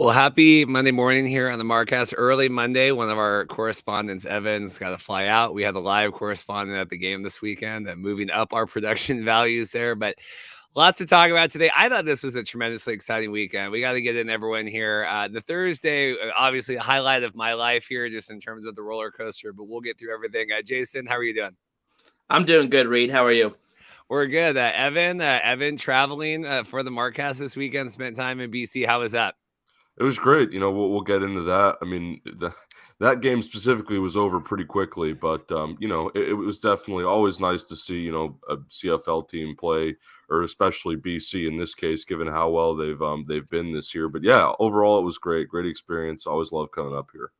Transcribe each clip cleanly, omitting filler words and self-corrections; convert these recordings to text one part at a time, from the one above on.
Well, happy Monday morning here on the Marcast. Early Monday, one of our correspondents, Evan's got to fly out. We had a live correspondent at the game this weekend, moving up our production values there. But lots to talk about today. I thought this was a tremendously exciting weekend. We got to get in everyone here. The Thursday, obviously, a highlight of my life here, just in terms of the roller coaster. But we'll get through everything. Jason, how are you doing? I'm doing good, Reid. How are you? We're good. Evan traveling for the Marcast this weekend, spent time in BC. How was that? It was great. We'll get into that. I mean, that game specifically was over pretty quickly, but it was definitely always nice to see a CFL team play, or especially BC in this case, given how well they've been this year. But yeah, overall it was great. Great experience. Always love coming up here.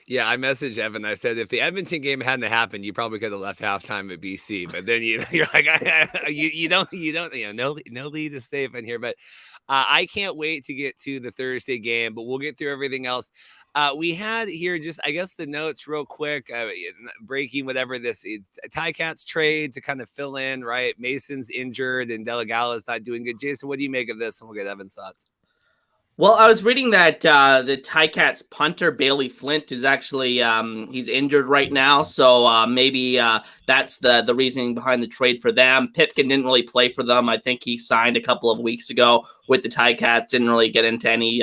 Yeah, I messaged Evan. I said, if the Edmonton game hadn't happened, you probably could have left halftime at BC. But then you're like, you don't, no lead is safe in here. But I can't wait to get to the Thursday game. But we'll get through everything else. We had here just, I guess, the notes real quick, breaking whatever this Ticats trade to kind of fill in, right? Mason's injured and Delegala's not doing good. Jason, what do you make of this? And we'll get Evan's thoughts. Well, I was reading that the Ticats punter Bailey Flint is actually he's injured right now, so maybe that's the reasoning behind the trade for them. Pipkin didn't really play for them. I think he signed a couple of weeks ago with the Ticats. Didn't really get into any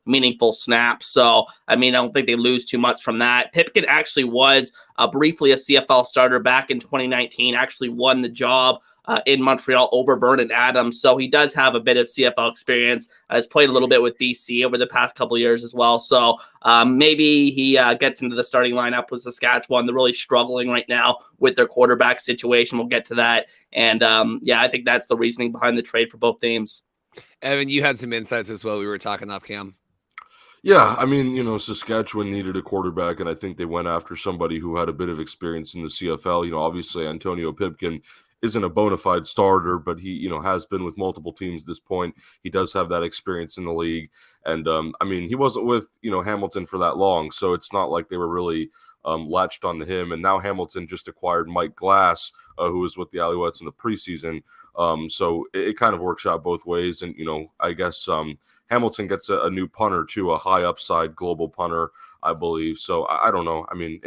meaningful snaps, so I mean I don't think they lose too much from that. Pipkin actually was briefly a CFL starter back in 2019. Actually won the job in Montreal over Vernon Adams. So he does have a bit of CFL experience. Has played a little bit with BC over the past couple of years as well. So maybe he gets into the starting lineup with Saskatchewan. They're really struggling right now with their quarterback situation. We'll get to that. And yeah, I think that's the reasoning behind the trade for both teams. Evan, you had some insights as well. We were talking off cam. Yeah, I mean, Saskatchewan needed a quarterback, and I think they went after somebody who had a bit of experience in the CFL. Obviously Antonio Pipkin isn't a bona fide starter, but he, has been with multiple teams at this point. He does have that experience in the league. And, I mean, he wasn't with, Hamilton for that long, so it's not like they were really latched on to him. And now Hamilton just acquired Mike Glass, who was with the Alouettes in the preseason. So it kind of works out both ways. And, I guess Hamilton gets a new punter too, a high upside global punter, I believe. So I don't know. I mean,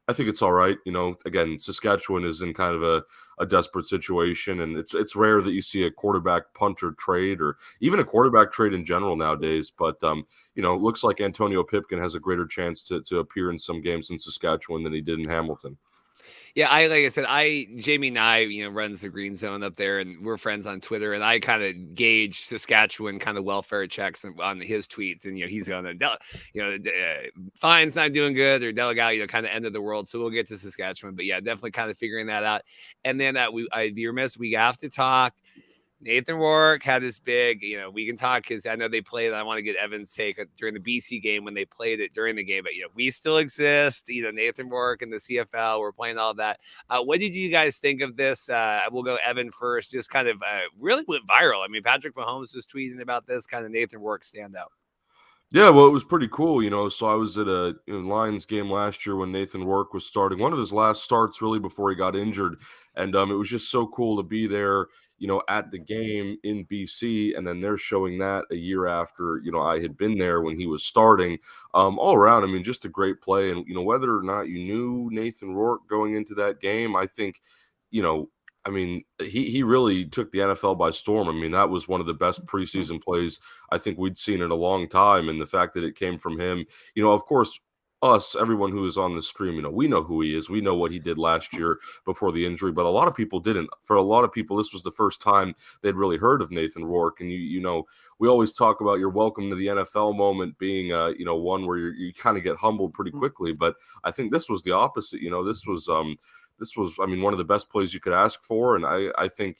I think it's all right. Again, Saskatchewan is in kind of a desperate situation, and it's rare that you see a quarterback punter trade or even a quarterback trade in general nowadays. But, looks like Antonio Pipkin has a greater chance to appear in some games in Saskatchewan than he did in Hamilton. Yeah, like I said, Jamie and I, runs the Green Zone up there, and we're friends on Twitter. And I kind of gauge Saskatchewan kind of welfare checks on his tweets, and he's going Fine's not doing good, or Delegado, kind of end of the world. So we'll get to Saskatchewan, but yeah, definitely kind of figuring that out. And then I'd be remiss, we have to talk. Nathan Rourke had this big, we can talk because I know they played. I want to get Evan's take during the BC game when they played it during the game. But, we still exist. Nathan Rourke and the CFL, we're playing all of that. What did you guys think of this? We'll go Evan first. Just kind of really went viral. I mean, Patrick Mahomes was tweeting about this kind of Nathan Rourke standout. Yeah, well, it was pretty cool, So I was at a Lions game last year when Nathan Rourke was starting, one of his last starts really before he got injured. And it was just so cool to be there, at the game in BC. And then they're showing that a year after, I had been there when he was starting. All around, I mean, just a great play. And, whether or not you knew Nathan Rourke going into that game, I think, I mean, he really took the NFL by storm. I mean, that was one of the best preseason plays I think we'd seen in a long time. And the fact that it came from him, of course, everyone who is on the stream, we know who he is. We know what he did last year before the injury, but a lot of people didn't. For a lot of people, this was the first time they'd really heard of Nathan Rourke. And, we always talk about your welcome to the NFL moment being, one where you kind of get humbled pretty quickly. But I think this was the opposite. This was, I mean, one of the best plays you could ask for. And I think,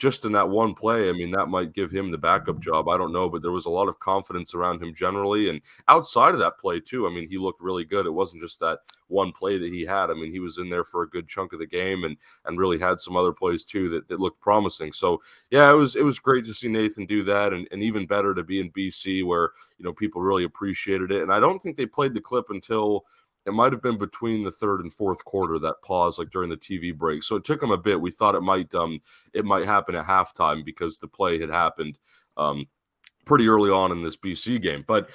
just in that one play, I mean, that might give him the backup job. I don't know, but there was a lot of confidence around him generally. And outside of that play too, I mean, he looked really good. It wasn't just that one play that he had. I mean, he was in there for a good chunk of the game and really had some other plays too that looked promising. So yeah, it was great to see Nathan do that, and even better to be in BC where, people really appreciated it. And I don't think they played the clip until it might have been between the third and fourth quarter, that pause, like during the TV break. So it took them a bit. We thought it might happen at halftime because the play had happened. pretty early on in this BC game. But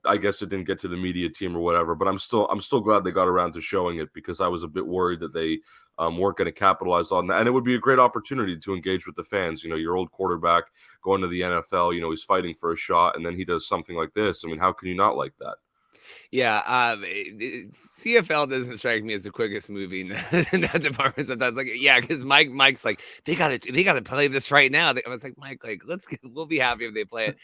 I guess it didn't get to the media team or whatever, but I'm still glad they got around to showing it, because I was a bit worried that they weren't going to capitalize on that. And it would be a great opportunity to engage with the fans. Your old quarterback going to the NFL, he's fighting for a shot, and then he does something like this. I mean, how can you not like that? Yeah, CFL doesn't strike me as the quickest moving in that department sometimes. Like, yeah, because Mike's like, they gotta play this right now. I was like, Mike, like, we'll be happy if they play it.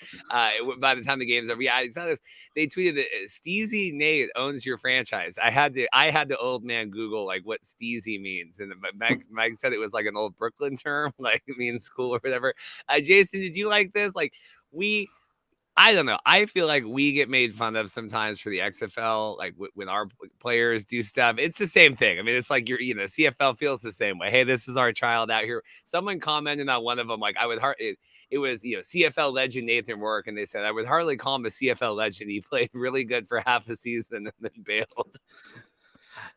By the time the game's over. Yeah, it's not. They tweeted that Steezy Nate owns your franchise. I had to old man Google like what Steezy means, and Mike said it was like an old Brooklyn term, like it means cool or whatever. Jason, did you like this? Like I don't know. I feel like we get made fun of sometimes for the XFL, like when our players do stuff. It's the same thing. I mean, it's like CFL feels the same way. Hey, this is our child out here. Someone commented on one of them, like it was CFL legend Nathan Rourke, and they said I would hardly call him a CFL legend. He played really good for half a season and then bailed.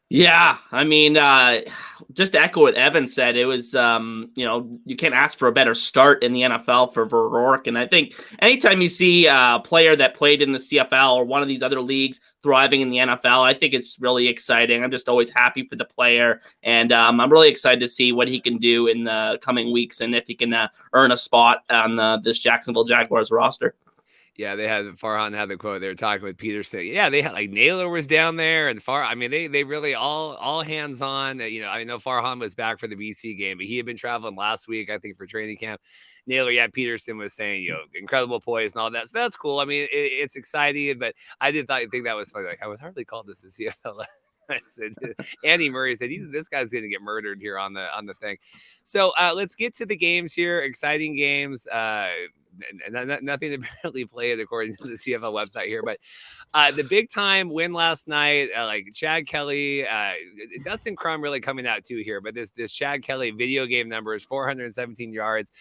Yeah, I mean, just to echo what Evan said, it was, you can't ask for a better start in the NFL for Rourke. And I think anytime you see a player that played in the CFL or one of these other leagues thriving in the NFL, I think it's really exciting. I'm just always happy for the player. And I'm really excited to see what he can do in the coming weeks and if he can earn a spot on this Jacksonville Jaguars roster. Yeah, Farhan had the quote. They were talking with Peterson. Yeah, they had like Naylor was down there, and I mean, they really all hands on. I know Farhan was back for the BC game, but he had been traveling last week, I think, for training camp. Naylor, yeah, Peterson was saying, incredible poise and all that. So that's cool. I mean, it's exciting, but I think that was funny. Like, I would hardly call this a CFL. Andy Murray said this guy's going to get murdered here on the thing. So let's get to the games here. Exciting games. Nothing to barely play it according to the CFL website here, but the big time win last night, like Chad Kelly, Dustin Crum really coming out too here, but this Chad Kelly video game number is 417 yards.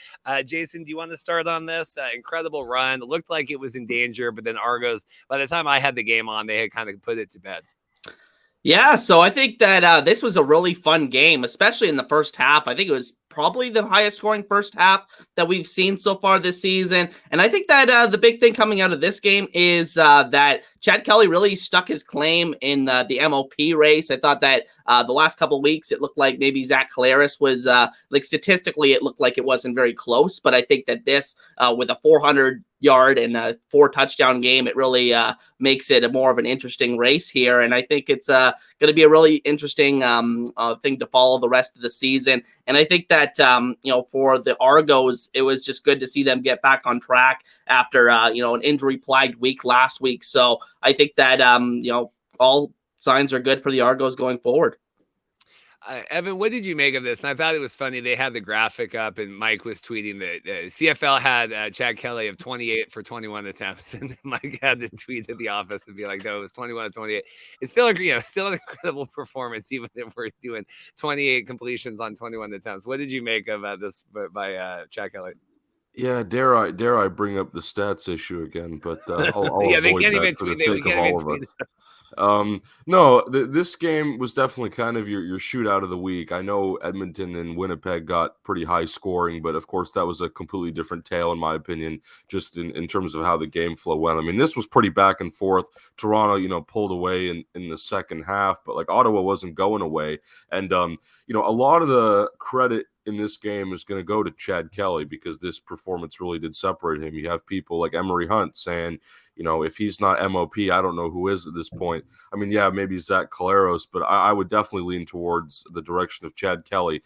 Jason, do you want to start on this? Incredible run. It looked like it was in danger, but then Argos, by the time I had the game on, they had kind of put it to bed. Yeah, so I think that this was a really fun game, especially in the first half. I think it was probably the highest scoring first half that we've seen so far this season. And I think that the big thing coming out of this game is that Chad Kelly really stuck his claim in the MOP race. I thought that the last couple of weeks, it looked like maybe Zach Collaros was statistically, it looked like it wasn't very close. But I think that this with a 400-yard and a 4-touchdown game, it really makes it more of an interesting race here. And I think it's going to be a really interesting thing to follow the rest of the season. And I think that, for the Argos, it was just good to see them get back on track after, an injury-plagued week last week. So I think that, all signs are good for the Argos going forward. Evan, what did you make of this? And I thought it was funny. They had the graphic up, and Mike was tweeting that CFL had Chad Kelly of 28 for 21 attempts, and Mike had to tweet at the office and be like, "No, it was 21 of 28." It's still still an incredible performance, even if we're doing 28 completions on 21 attempts. What did you make of this by Chad Kelly? Yeah, dare I bring up the stats issue again? But I'll yeah, they avoid can't that even for the tweet. sake of all of us. No, this game was definitely kind of your shootout of the week. I know Edmonton and Winnipeg got pretty high scoring, but of course that was a completely different tale in my opinion, just in terms of how the game flow went. I mean, this was pretty back and forth. Toronto, pulled away in the second half, but like Ottawa wasn't going away. And, a lot of the credit in this game is going to go to Chad Kelly because this performance really did separate him. You have people like Emery Hunt saying, if he's not MOP, I don't know who is at this point. I mean, yeah, maybe Zach Collaros, but I would definitely lean towards the direction of Chad Kelly.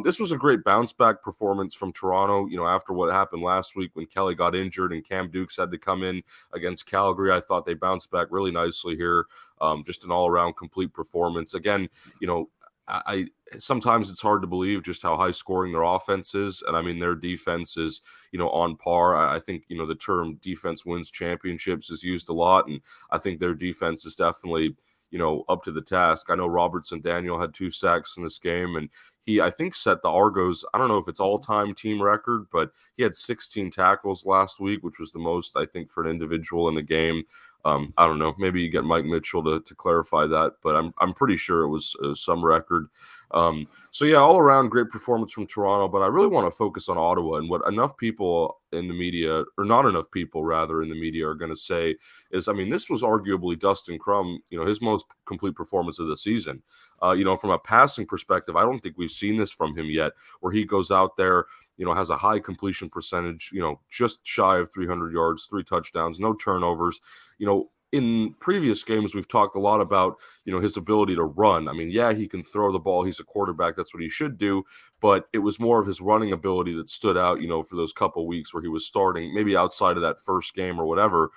This was a great bounce back performance from Toronto, after what happened last week when Kelly got injured and Cam Dukes had to come in against Calgary. I thought they bounced back really nicely here. Just an all around complete performance. Again, I sometimes it's hard to believe just how high scoring their offense is. And I mean, their defense is, on par. I think, the term defense wins championships is used a lot. And I think their defense is definitely, up to the task. I know Robertson Daniel had 2 sacks in this game, and he, I think, set the Argos, I don't know if it's all-time team record, but he had 16 tackles last week, which was the most, I think, for an individual in the game. I don't know. Maybe you get Mike Mitchell to clarify that, but I'm pretty sure it was some record. So yeah, all around great performance from Toronto, but I really want to focus on Ottawa and what enough people in the media, or not enough people rather in the media, are going to say is, I mean, this was arguably Dustin Crum, his most complete performance of the season. From a passing perspective, I don't think we've seen this from him yet, where he goes out there, has a high completion percentage, just shy of 300 yards, 3 touchdowns, no turnovers. In previous games, we've talked a lot about, his ability to run. I mean, yeah, he can throw the ball. He's a quarterback. That's what he should do. But it was more of his running ability that stood out, for those couple weeks where he was starting, maybe outside of that first game or whatever.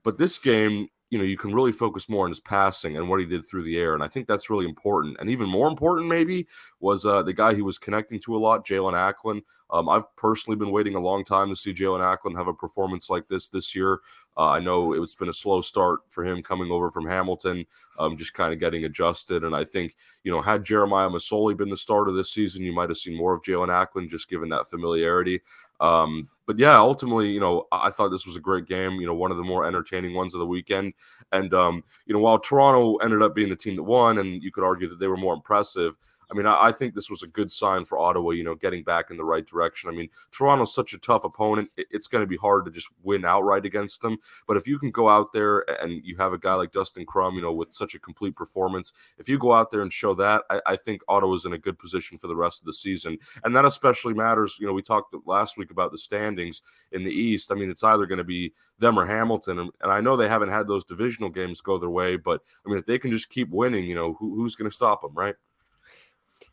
But this game, you can really focus more on his passing and what he did through the air. And I think that's really important. And even more important, maybe, was the guy he was connecting to a lot, Jalen Acklin. I've personally been waiting a long time to see Jalen Acklin have a performance like this year. I know it's been a slow start for him coming over from Hamilton, just kind of getting adjusted. And I think, had Jeremiah Masoli been the starter this season, you might have seen more of Jalen Acklin, just given that familiarity. But yeah, ultimately, I thought this was a great game, one of the more entertaining ones of the weekend. And, while Toronto ended up being the team that won, and you could argue that they were more impressive, I mean, I think this was a good sign for Ottawa, getting back in the right direction. I mean, Toronto's such a tough opponent. It's going to be hard to just win outright against them. But if you can go out there and you have a guy like Dustin Crum, with such a complete performance, if you go out there and show that, I think Ottawa's in a good position for the rest of the season. And that especially matters. We talked last week about the standings in the East. I mean, it's either going to be them or Hamilton. And I know they haven't had those divisional games go their way, but I mean, if they can just keep winning, who's going to stop them, right?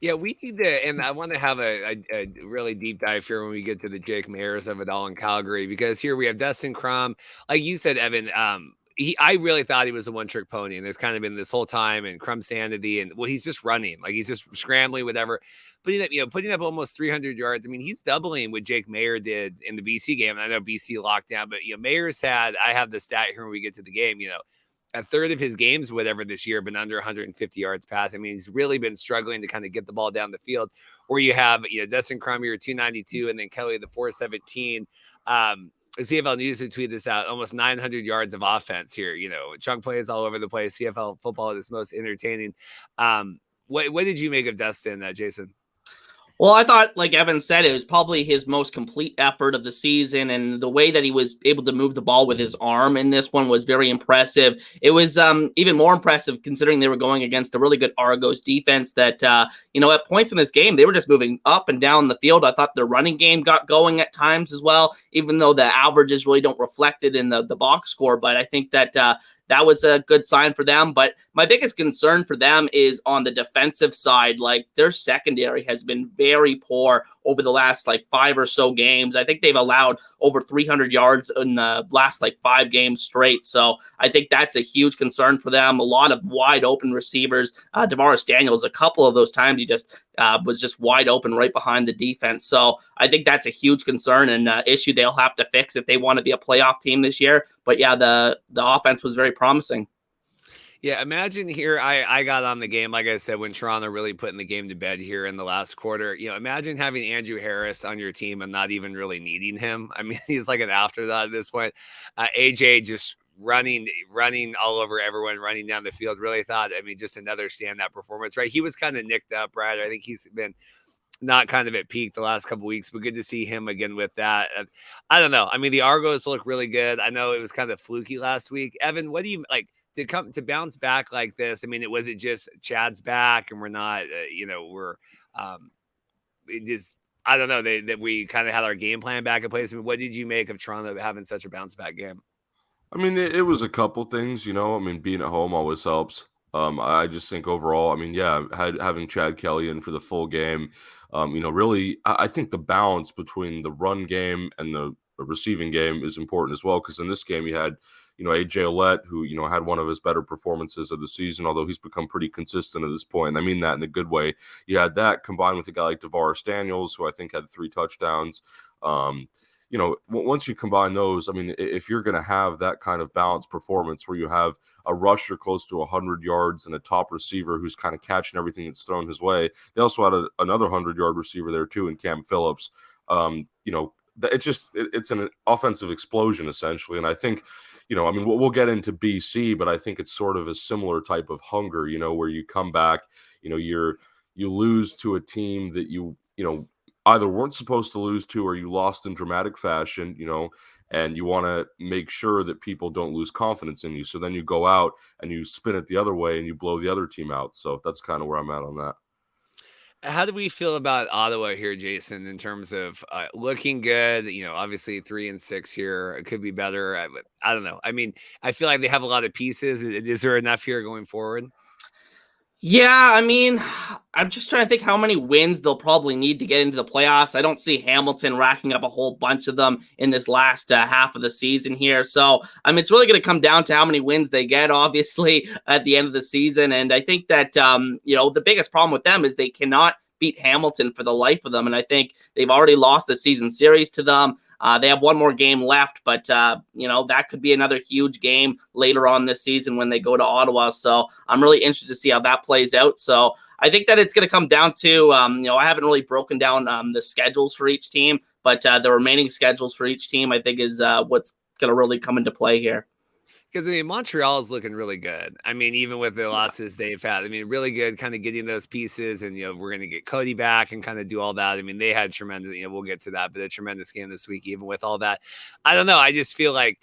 Yeah, we need to, and I want to have a really deep dive here when we get to the Jake Mayers of it all in Calgary, because here we have Dustin Crum, like you said, Evan. I really thought he was a one-trick pony, and there's kind of been this whole time, and Crum sanity, and he's just running, like he's just scrambling, whatever. Putting up almost 300 yards. I mean, he's doubling what Jake Mayer did in the BC game. And I know BC locked down, but Mayer's had. I have the stat here when we get to the game. A third of his games, whatever, this year, been under 150 yards passing. I mean, he's really been struggling to kind of get the ball down the field. Where you have, Dustin Crum, 292, and then Kelly, the 417. The CFL needs to tweet this out. Almost 900 yards of offense here. Chunk plays all over the place. CFL football is most entertaining. What did you make of Dustin, Jason? Well, I thought, like Evan said, it was probably his most complete effort of the season, and the way that he was able to move the ball with his arm in this one was very impressive. It was even more impressive considering they were going against a really good Argos defense that, at points in this game, they were just moving up and down the field. I thought their running game got going at times as well, even though the averages really don't reflect it in the box score. But I think that that was a good sign for them. But my biggest concern for them is on the defensive side. Like, their secondary has been very poor over the last 5 or so games. I think they've allowed over 300 yards in the last 5 games straight. So I think that's a huge concern for them. A lot of wide open receivers. Tavares Daniels, a couple of those times he just was just wide open right behind the defense. So I think that's a huge concern and issue they'll have to fix if they want to be a playoff team this year. But yeah, the offense was very promising. Yeah, imagine here, I got on the game, like I said, when Toronto really putting the game to bed here in the last quarter. Imagine having Andrew Harris on your team and not even really needing him. I mean, he's like an afterthought at this point. AJ just running all over everyone, running down the field. Really thought, just another standout performance, right? He was kind of nicked up, Brad. I think he's been not kind of at peak the last couple of weeks, but good to see him again with that. I don't know. I mean, the Argos look really good. I know it was kind of fluky last week. Evan, what do you like to bounce was like this? I mean, was it just Chad's back and we're not, it just, I don't know, that we kind of had our game plan back in place. I mean, what did you make of Toronto having such a bounce back game? I mean, it was a couple things, being at home always helps. I just think overall, having Chad Kelly in for the full game, really, I think the balance between the run game and the receiving game is important as well. Because in this game, you had, AJ Alouette, who, had one of his better performances of the season, although he's become pretty consistent at this point. And I mean that in a good way. You had that combined with a guy like Tavares Daniels, who I think had 3 touchdowns. Once you combine those, I mean, if you're going to have that kind of balanced performance where you have a rusher close to 100 yards and a top receiver who's kind of catching everything that's thrown his way, they also had another 100-yard receiver there too in Cam Phillips. It's an offensive explosion essentially. And I think, we'll get into BC, but I think it's sort of a similar type of hunger, where you come back, you're you lose to a team that you know, either weren't supposed to lose to or you lost in dramatic fashion, you know, and you want to make sure that people don't lose confidence in you. So then you go out and you spin it the other way and you blow the other team out. So that's kind of where I'm at on that. How do we feel about Ottawa here, Jason, in terms of looking good? You know, obviously 3-6 here. It could be better. I don't know. I mean, I feel like they have a lot of pieces. Is there enough here going forward? Yeah, I mean, I'm just trying to think how many wins they'll probably need to get into the playoffs. I don't see Hamilton racking up a whole bunch of them in this last half of the season here. So, I mean, it's really going to come down to how many wins they get, obviously, at the end of the season. And I think that, the biggest problem with them is they cannot beat Hamilton for the life of them. And I think they've already lost the season series to them. They have one more game left, but, that could be another huge game later on this season when they go to Ottawa. So I'm really interested to see how that plays out. So I think that it's going to come down to, I haven't really broken down the schedules for each team, but the remaining schedules for each team, I think, is what's going to really come into play here. Because, I mean, Montreal is looking really good. I mean, even with the losses they've had, I mean, really good kind of getting those pieces. And, we're going to get Cody back and kind of do all that. I mean, they had tremendous, we'll get to that, but a tremendous game this week, even with all that. I don't know. I just feel like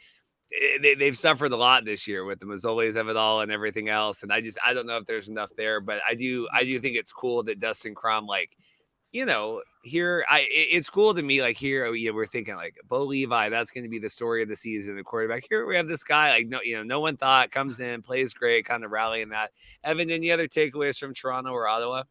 they've suffered a lot this year with the Mazzolis of it all and everything else. And I don't know if there's enough there, but I do think it's cool that Dustin Crum, here it's cool to me. Like here, we're thinking like Bo Levi, that's going to be the story of the season. The quarterback here, we have this guy like no one thought comes in, plays great, kind of rallying that. Evan, any other takeaways from Toronto or Ottawa?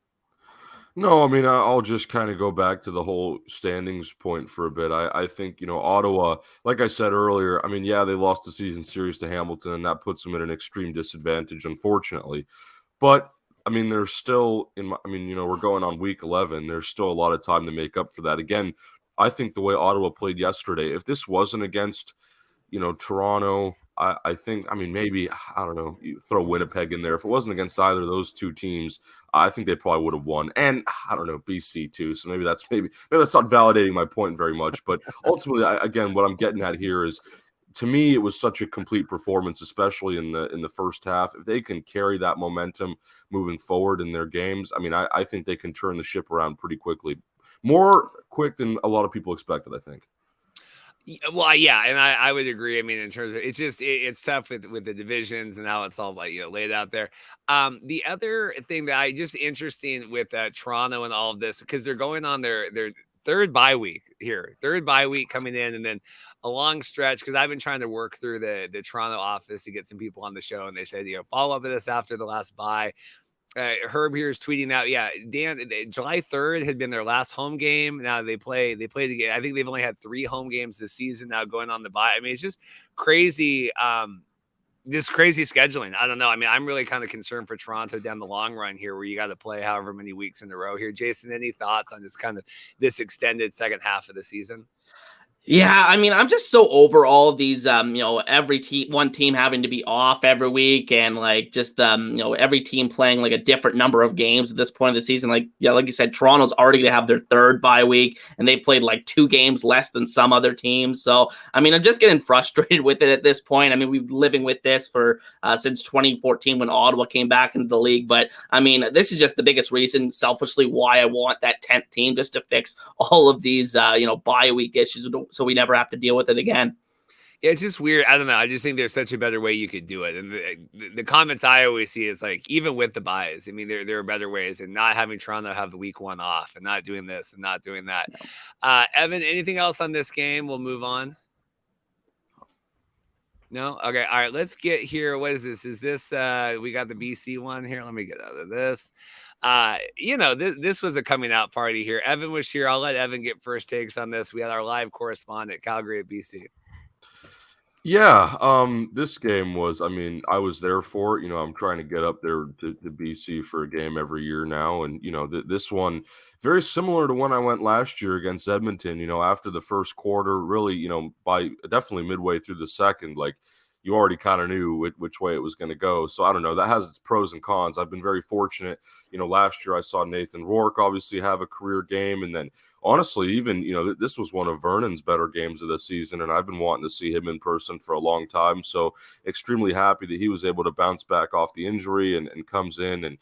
No, I mean, I'll just kind of go back to the whole standings point for a bit. I think, Ottawa, like I said earlier, I mean, yeah, they lost the season series to Hamilton, and that puts them at an extreme disadvantage, unfortunately. But I mean, there's still we're going on week 11. There's still a lot of time to make up for that. Again, I think the way Ottawa played yesterday, if this wasn't against, Toronto, I think, maybe, I don't know, you throw Winnipeg in there. If it wasn't against either of those two teams, I think they probably would have won. And I don't know, BC too. So maybe that's not validating my point very much. But ultimately, again, what I'm getting at here is, to me, it was such a complete performance, especially in the first half. If they can carry that momentum moving forward in their games, I mean, I think they can turn the ship around pretty quickly. More quick than a lot of people expected, I think. Well, yeah, and I would agree. I mean, in terms of it's tough with the divisions and how it's all laid out there. The other thing that I just interesting with Toronto and all of this, because they're going on their third bye week coming in, and then a long stretch. Because I've been trying to work through the Toronto office to get some people on the show, and they said follow up with us after the last bye. Herb here is tweeting out, Dan, July 3rd had been their last home game. Now they played again. I think they've only had 3 home games this season now going on the bye. I mean, it's just crazy. This crazy scheduling. I don't know. I mean, I'm really kind of concerned for Toronto down the long run here, where you got to play however many weeks in a row here. Jason, any thoughts on this extended second half of the season? Yeah, I mean, I'm just so over all of these, one team having to be off every week, and like just every team playing like a different number of games at this point of the season. Like you said, Toronto's already gonna have their third bye week, and they played like 2 games less than some other teams. So I mean, I'm just getting frustrated with it at this point. I mean, we've been living with this for since 2014 when Ottawa came back into the league. But I mean, this is just the biggest reason, selfishly, why I want that 10th team, just to fix all of these bye week issues, so we never have to deal with it again. Yeah, it's just weird. I don't know. I just think there's such a better way you could do it. And the comments I always see is like, even with the buys, I mean, there are better ways, and not having Toronto have the week 1 off and not doing this and not doing that. Evan, anything else on this game? We'll move on. No? Okay. All right. Let's get here. What is this? Is this, we got the BC one here. Let me get out of this. This was a coming out party here. Evan was here. I'll let Evan get first takes on this. We had our live correspondent, Calgary at BC. Yeah, this game was, I mean, I was there for it. I'm trying to get up there to BC for a game every year now. And, this one, very similar to when I went last year against Edmonton, after the first quarter, really, by definitely midway through the second, like, you already kind of knew which way it was going to go. So I don't know. That has its pros and cons. I've been very fortunate. Last year I saw Nathan Rourke obviously have a career game, and then honestly, even, this was one of Vernon's better games of the season, and I've been wanting to see him in person for a long time. So extremely happy that he was able to bounce back off the injury and comes in and,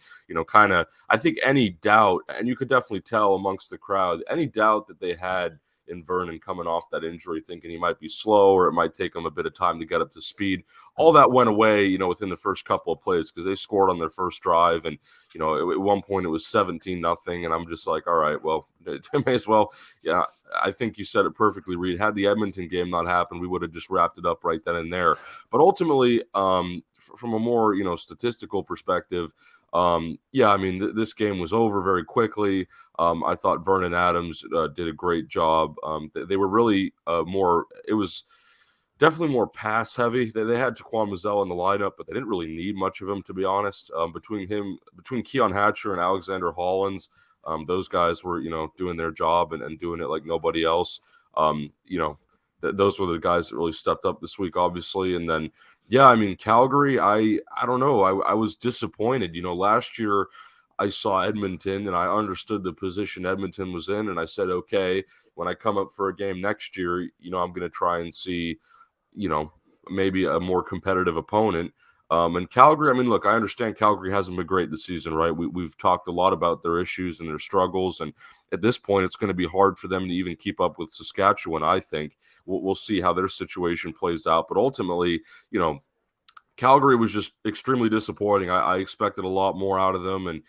kind of, I think any doubt, and you could definitely tell amongst the crowd, any doubt that they had in Vernon coming off that injury, thinking he might be slow or it might take him a bit of time to get up to speed. All that went away, within the first couple of plays because they scored on their first drive. And, at one point it was 17-0. And I'm just like, all right, well, may as well. Yeah, I think you said it perfectly, Reid. Had the Edmonton game not happened, we would have just wrapped it up right then and there. But ultimately, from a more, statistical perspective, this game was over very quickly. I thought Vernon Adams did a great job. They were really it was definitely more pass heavy. They had Jaquan Mazzell in the lineup, but they didn't really need much of him, to be honest. Between Keon Hatcher and Alexander Hollins, those guys were, doing their job and doing it like nobody else. Those were the guys that really stepped up this week, obviously. And then, Calgary, I don't know. I was disappointed. Last year I saw Edmonton and I understood the position Edmonton was in. And I said, okay, when I come up for a game next year, I'm going to try and see, maybe a more competitive opponent. And Calgary, look, I understand Calgary hasn't been great this season, right? We've talked a lot about their issues and their struggles. And at this point, it's going to be hard for them to even keep up with Saskatchewan, I think. We'll see how their situation plays out. But ultimately, Calgary was just extremely disappointing. I expected a lot more out of them. And,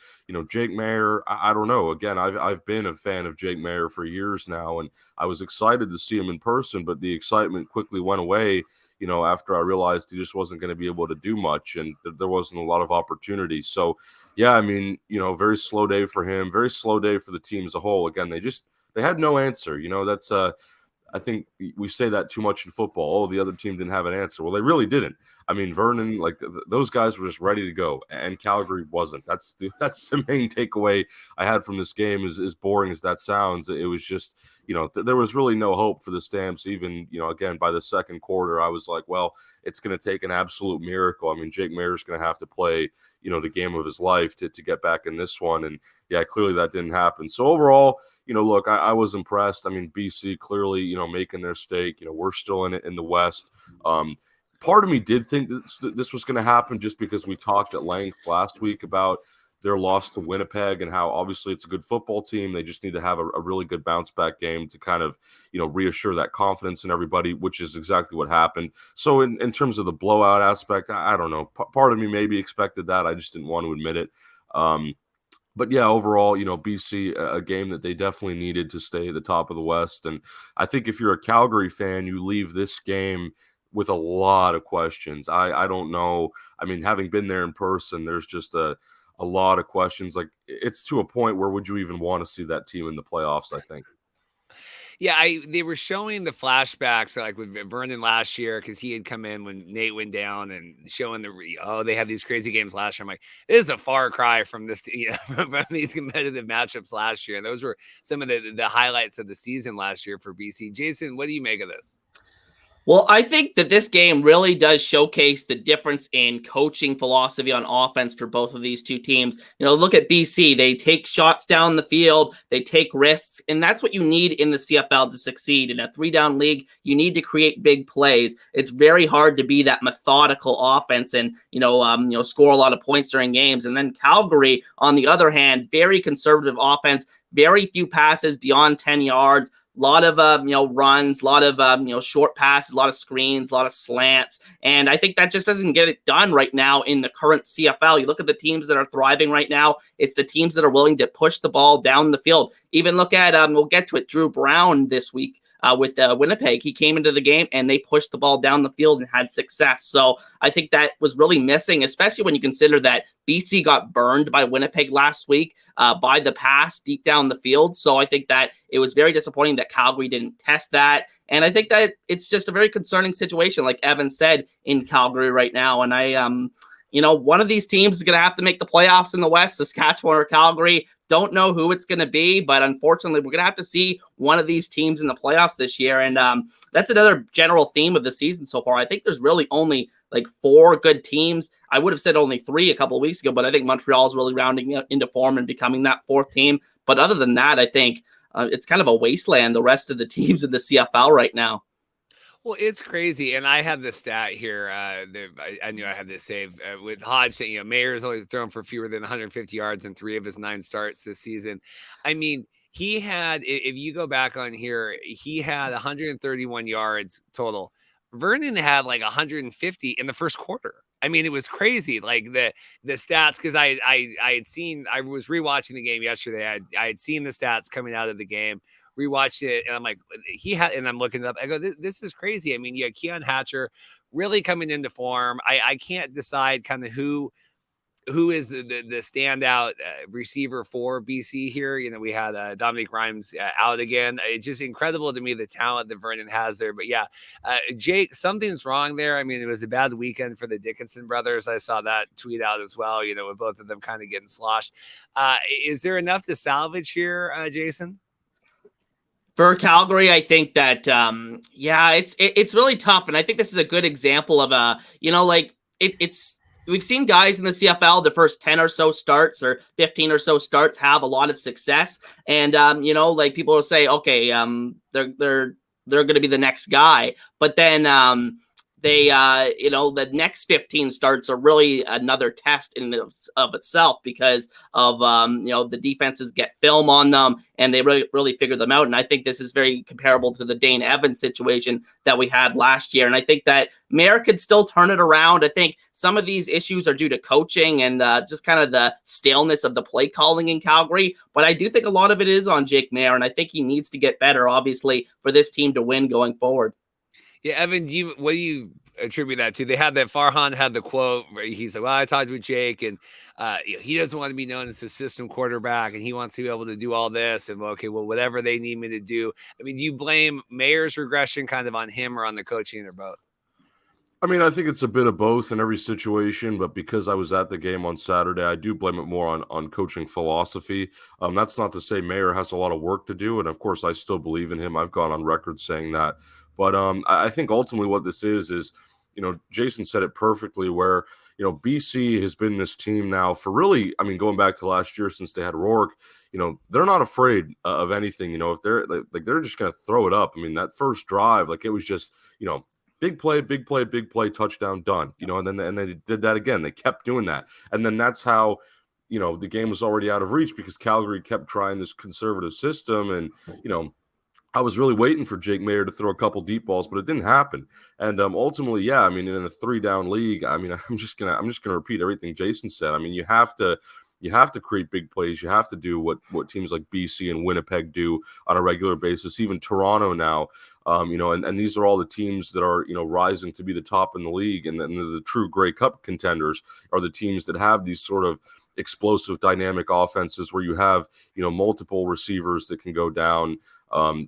Jake Maier, I don't know. Again, I've been a fan of Jake Maier for years now, and I was excited to see him in person, but the excitement quickly went away, after I realized he just wasn't going to be able to do much and there wasn't a lot of opportunity. So, very slow day for him, very slow day for the team as a whole. Again, they had no answer. That's I think we say that too much in football. Oh, the other team didn't have an answer. Well, they really didn't. Vernon, those guys were just ready to go, and Calgary wasn't. That's the main takeaway I had from this game. As boring as that sounds, it was just, there was really no hope for the Stamps. Even, again, by the second quarter, I was like, well, it's going to take an absolute miracle. Jake Maier's going to have to play, the game of his life to get back in this one. And yeah, clearly that didn't happen. So overall, look, I was impressed. BC clearly, making their stake. We're still in it in the West. Part of me did think this was going to happen just because we talked at length last week about their loss to Winnipeg and how obviously it's a good football team. They just need to have a really good bounce back game to kind of, reassure that confidence in everybody, which is exactly what happened. So in terms of the blowout aspect, I don't know. Part of me maybe expected that. I just didn't want to admit it. But yeah, overall, BC, a game that they definitely needed to stay at the top of the West. And I think if you're a Calgary fan, you leave this game with a lot of questions. I don't know. Having been there in person, there's just a lot of questions. Like, it's to a point where would you even want to see that team in the playoffs, I think. Yeah, they were showing the flashbacks like with Vernon last year because he had come in when Nate went down and showing they have these crazy games last year. I'm like, this is a far cry from this, from these competitive matchups last year. And those were some of the highlights of the season last year for BC. Jason, what do you make of this? Well, I think that this game really does showcase the difference in coaching philosophy on offense for both of these two teams. Look at BC. They take shots down the field. They take risks. And that's what you need in the CFL to succeed. In a 3-down league, you need to create big plays. It's very hard to be that methodical offense and, score a lot of points during games. And then Calgary, on the other hand, very conservative offense, very few passes beyond 10 yards. A lot of, runs, a lot of, short passes, a lot of screens, a lot of slants. And I think that just doesn't get it done right now in the current CFL. You look at the teams that are thriving right now. It's the teams that are willing to push the ball down the field. Even look at, we'll get to it, Drew Brown this week. With Winnipeg, he came into the game and they pushed the ball down the field and had success. So I think that was really missing, especially when you consider that BC got burned by Winnipeg last week by the pass deep down the field. So I think that it was very disappointing that Calgary didn't test that. And I think that it's just a very concerning situation, like Evan said, in Calgary right now. And one of these teams is going to have to make the playoffs in the West, Saskatchewan or Calgary. Don't know who it's going to be, but unfortunately, we're going to have to see one of these teams in the playoffs this year. And that's another general theme of the season so far. I think there's really only like 4 good teams. I would have said only 3 a couple of weeks ago, but I think Montreal is really rounding into form and becoming that 4th team. But other than that, I think it's kind of a wasteland, the rest of the teams in the CFL right now. Well, it's crazy, and I have the stat here. I knew I had this saved with Hodge saying, Mayer's only thrown for fewer than 150 yards in 3 of his 9 starts this season. I mean, he had, if you go back on here, he had 131 yards total. Vernon had like 150 in the first quarter. I mean, it was crazy. Like the stats, because I was rewatching the game yesterday. I had seen the stats coming out of the game, rewatched it, and I'm like, and I'm looking it up. I go, this is crazy. I mean, Keon Hatcher really coming into form. I can't decide kind of who is the standout receiver for BC here. We had Dominic Rhymes out again. It's just incredible to me the talent that Vernon has there. But yeah, Jake, something's wrong there. I mean, it was a bad weekend for the Dickinson brothers. I saw that tweet out as well, with both of them kind of getting sloshed. Is there enough to salvage here, Jason? For Calgary, I think that, it's really tough. And I think this is a good example of we've seen guys in the CFL, the first 10 or so starts or 15 or so starts have a lot of success. And, people will say, okay, they're going to be the next guy. But then, the next 15 starts are really another test in of itself because of, the defenses get film on them and they really figure them out. And I think this is very comparable to the Dane Evans situation that we had last year. And I think that Mayer could still turn it around. I think some of these issues are due to coaching and just kind of the staleness of the play calling in Calgary. But I do think a lot of it is on Jake Mayer. And I think he needs to get better, obviously, for this team to win going forward. Yeah, Evan, what do you attribute that to? They had that Farhan had the quote where he said, well, I talked with Jake and he doesn't want to be known as a system quarterback and he wants to be able to do all this and whatever they need me to do. I mean, do you blame Mayer's regression kind of on him or on the coaching or both? I mean, I think it's a bit of both in every situation, but because I was at the game on Saturday, I do blame it more on coaching philosophy. That's not to say Mayer has a lot of work to do, and of course, I still believe in him. I've gone on record saying that. But I think ultimately what this is, Jason said it perfectly where, BC has been this team now for really, I mean, going back to last year since they had Rourke, they're not afraid of anything. If they're just going to throw it up. I mean, that first drive, it was just, big play, touchdown, done. And they did that again. They kept doing that. And then that's how, the game was already out of reach because Calgary kept trying this conservative system. And, I was really waiting for Jake Mayer to throw a couple deep balls, but it didn't happen. And ultimately, yeah, I mean, in a 3-down league, I mean, I'm just gonna repeat everything Jason said. I mean, you have to create big plays. You have to do what teams like BC and Winnipeg do on a regular basis. Even Toronto now, and these are all the teams that are rising to be the top in the league, and then the true Grey Cup contenders are the teams that have these sort of explosive, dynamic offenses where you have multiple receivers that can go down. And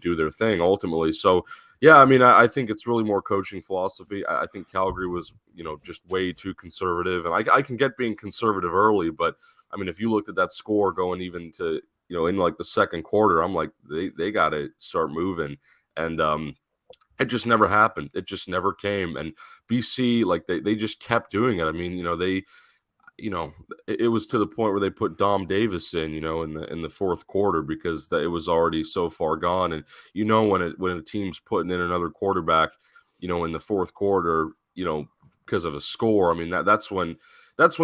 do their thing ultimately. So, yeah, I mean, I think it's really more coaching philosophy. I think Calgary was, just way too conservative. And I can get being conservative early, but, I mean, if you looked at that score going even to, in the second quarter, I'm like, they got to start moving. And it just never happened. It just never came. And BC, they just kept doing it. I mean, it was to the point where they put Dom Davis in, in the fourth quarter because it was already so far gone. And when a team's putting in another quarterback, in the fourth quarter, because of a score, I mean that's when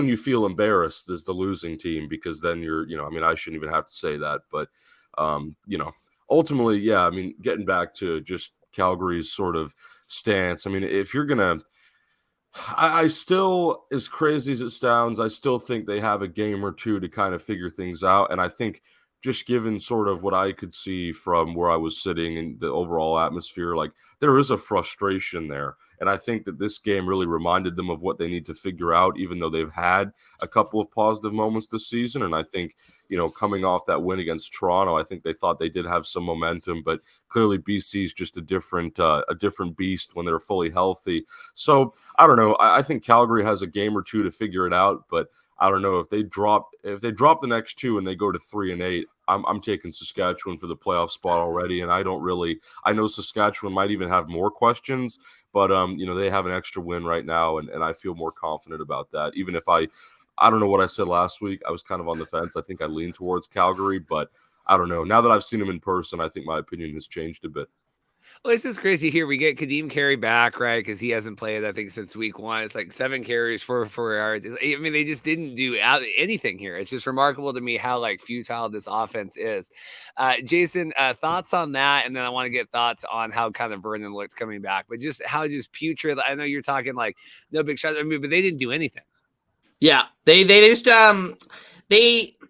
you feel embarrassed as the losing team because then you're, I mean I shouldn't even have to say that, but ultimately, yeah, I mean getting back to just Calgary's sort of stance, I mean if you're gonna. I still, as crazy as it sounds, I still think they have a game or two to kind of figure things out. And I think just given sort of what I could see from where I was sitting and the overall atmosphere, there is a frustration there. And I think that this game really reminded them of what they need to figure out, even though they've had a couple of positive moments this season. And I think, coming off that win against Toronto, I think they thought they did have some momentum, but clearly BC is just a different beast when they're fully healthy. So I don't know. I think Calgary has a game or two to figure it out, but I don't know if they drop the next two and they go to 3-8. I'm taking Saskatchewan for the playoff spot already, and I know Saskatchewan might even have more questions, but they have an extra win right now, and I feel more confident about that. Even if I don't know what I said last week, I was kind of on the fence. I think I lean towards Calgary, but I don't know. Now that I've seen him in person, I think my opinion has changed a bit. Well, it's just crazy here. We get Kadeem Carey back, right? Because he hasn't played, I think, since week 1. It's like 7 carries, 4 yards. I mean, they just didn't do anything here. It's just remarkable to me how like futile this offense is. Jason, thoughts on that, and then I want to get thoughts on how kind of Vernon looked coming back, but just how just putrid. I know you're talking like no big shots. I mean, but they didn't do anything. Yeah, they just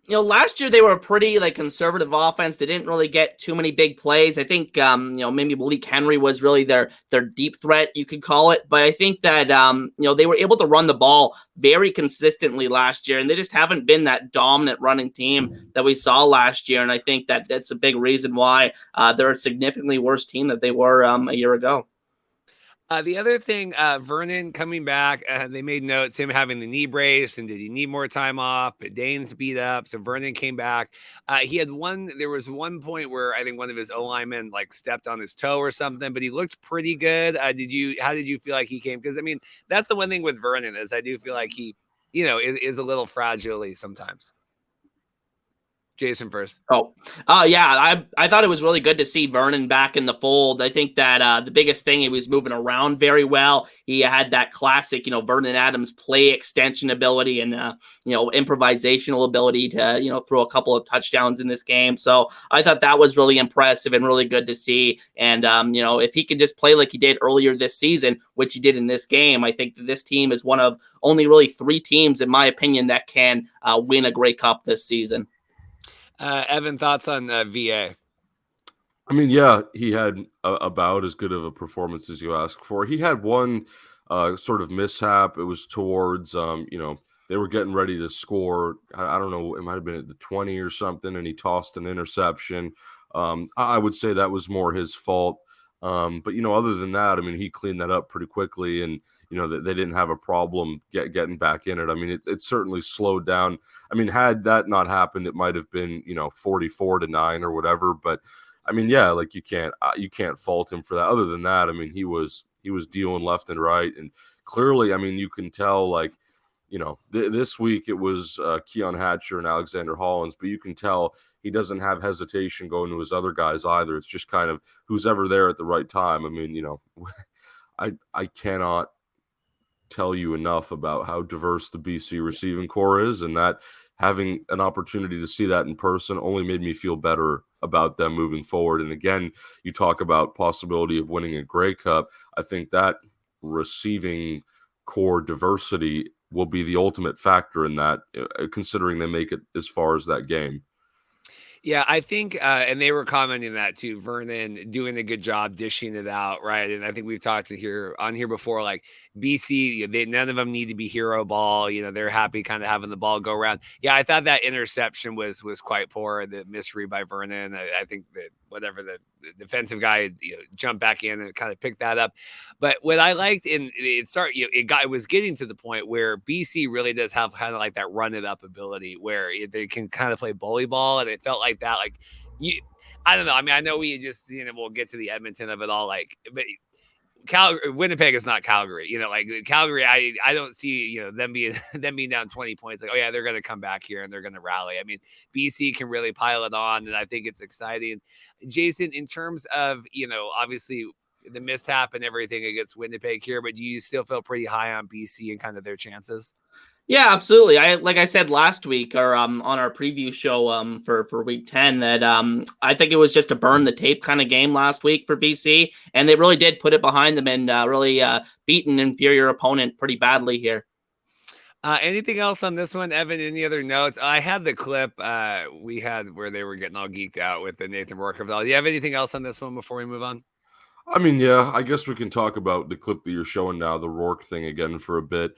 last year they were a pretty like conservative offense. They didn't really get too many big plays. I think maybe Malik Henry was really their deep threat, you could call it. But I think that they were able to run the ball very consistently last year, and they just haven't been that dominant running team that we saw last year. And I think that that's a big reason why they're a significantly worse team than they were a year ago. The other thing, Vernon coming back, they made notes, him having the knee brace, and did he need more time off? But Dane's beat up, so Vernon came back. There was one point where I think one of his O-linemen like stepped on his toe or something, but he looked pretty good. How did you feel like he came? Because I mean, that's the one thing with Vernon is I do feel like he, is a little fragile sometimes. Jason first. Yeah. I thought it was really good to see Vernon back in the fold. I think that the biggest thing, he was moving around very well. He had that classic, Vernon Adams play extension ability and, improvisational ability to, throw a couple of touchdowns in this game. So I thought that was really impressive and really good to see. And, if he could just play like he did earlier this season, which he did in this game, I think that this team is one of only really 3 teams, in my opinion, that can win a Grey Cup this season. Evan, thoughts on VA? I mean, yeah, he had about as good of a performance as you ask for. He had one sort of mishap. It was towards, they were getting ready to score. I don't know, it might have been at the 20 or something, and he tossed an interception. I would say that was more his fault. But, other than that, I mean, he cleaned that up pretty quickly, and, they didn't have a problem getting back in it. I mean, it certainly slowed down. I mean, had that not happened, it might have been, 44-9 or whatever. But I mean, yeah, like you can't fault him for that. Other than that, I mean, he was dealing left and right, and clearly, I mean, you can tell like, this week it was Keon Hatcher and Alexander Hollins, but you can tell he doesn't have hesitation going to his other guys either. It's just kind of who's ever there at the right time. I mean, I cannot tell you enough about how diverse the BC receiving core is, and that having an opportunity to see that in person only made me feel better about them moving forward. And again, you talk about possibility of winning a Grey Cup. I think that receiving core diversity will be the ultimate factor in that, considering they make it as far as that game. Yeah, I think, and they were commenting that too, Vernon doing a good job dishing it out, right? And I think we've talked on here before, like BC, none of them need to be hero ball. They're happy kind of having the ball go around. Yeah, I thought that interception was quite poor. The misread by Vernon. I think that whatever the defensive guy jumped back in and kind of picked that up. But what I liked it was getting to the point where BC really does have kind of like that run it up ability where they can kind of play bully ball, and it felt like that. Like I don't know. I mean, I know we just we'll get to the Edmonton of it all, but Winnipeg is not Calgary. Like Calgary, I don't see them being down 20 points. Like, oh yeah, they're going to come back here and they're going to rally. I mean, BC can really pile it on, and I think it's exciting. Jason, in terms of obviously the mishap and everything against Winnipeg here, but do you still feel pretty high on BC and kind of their chances? Yeah, absolutely. Like I said last week, or on our preview show for week 10, that I think it was just a burn the tape kind of game last week for BC, and they really did put it behind them and really beat an inferior opponent pretty badly here. Anything else on this one, Evan? Any other notes? I had the clip we had where they were getting all geeked out with the Nathan Rourke. Do you have anything else on this one before we move on? I mean, yeah, I guess we can talk about the clip that you're showing now, the Rourke thing again for a bit.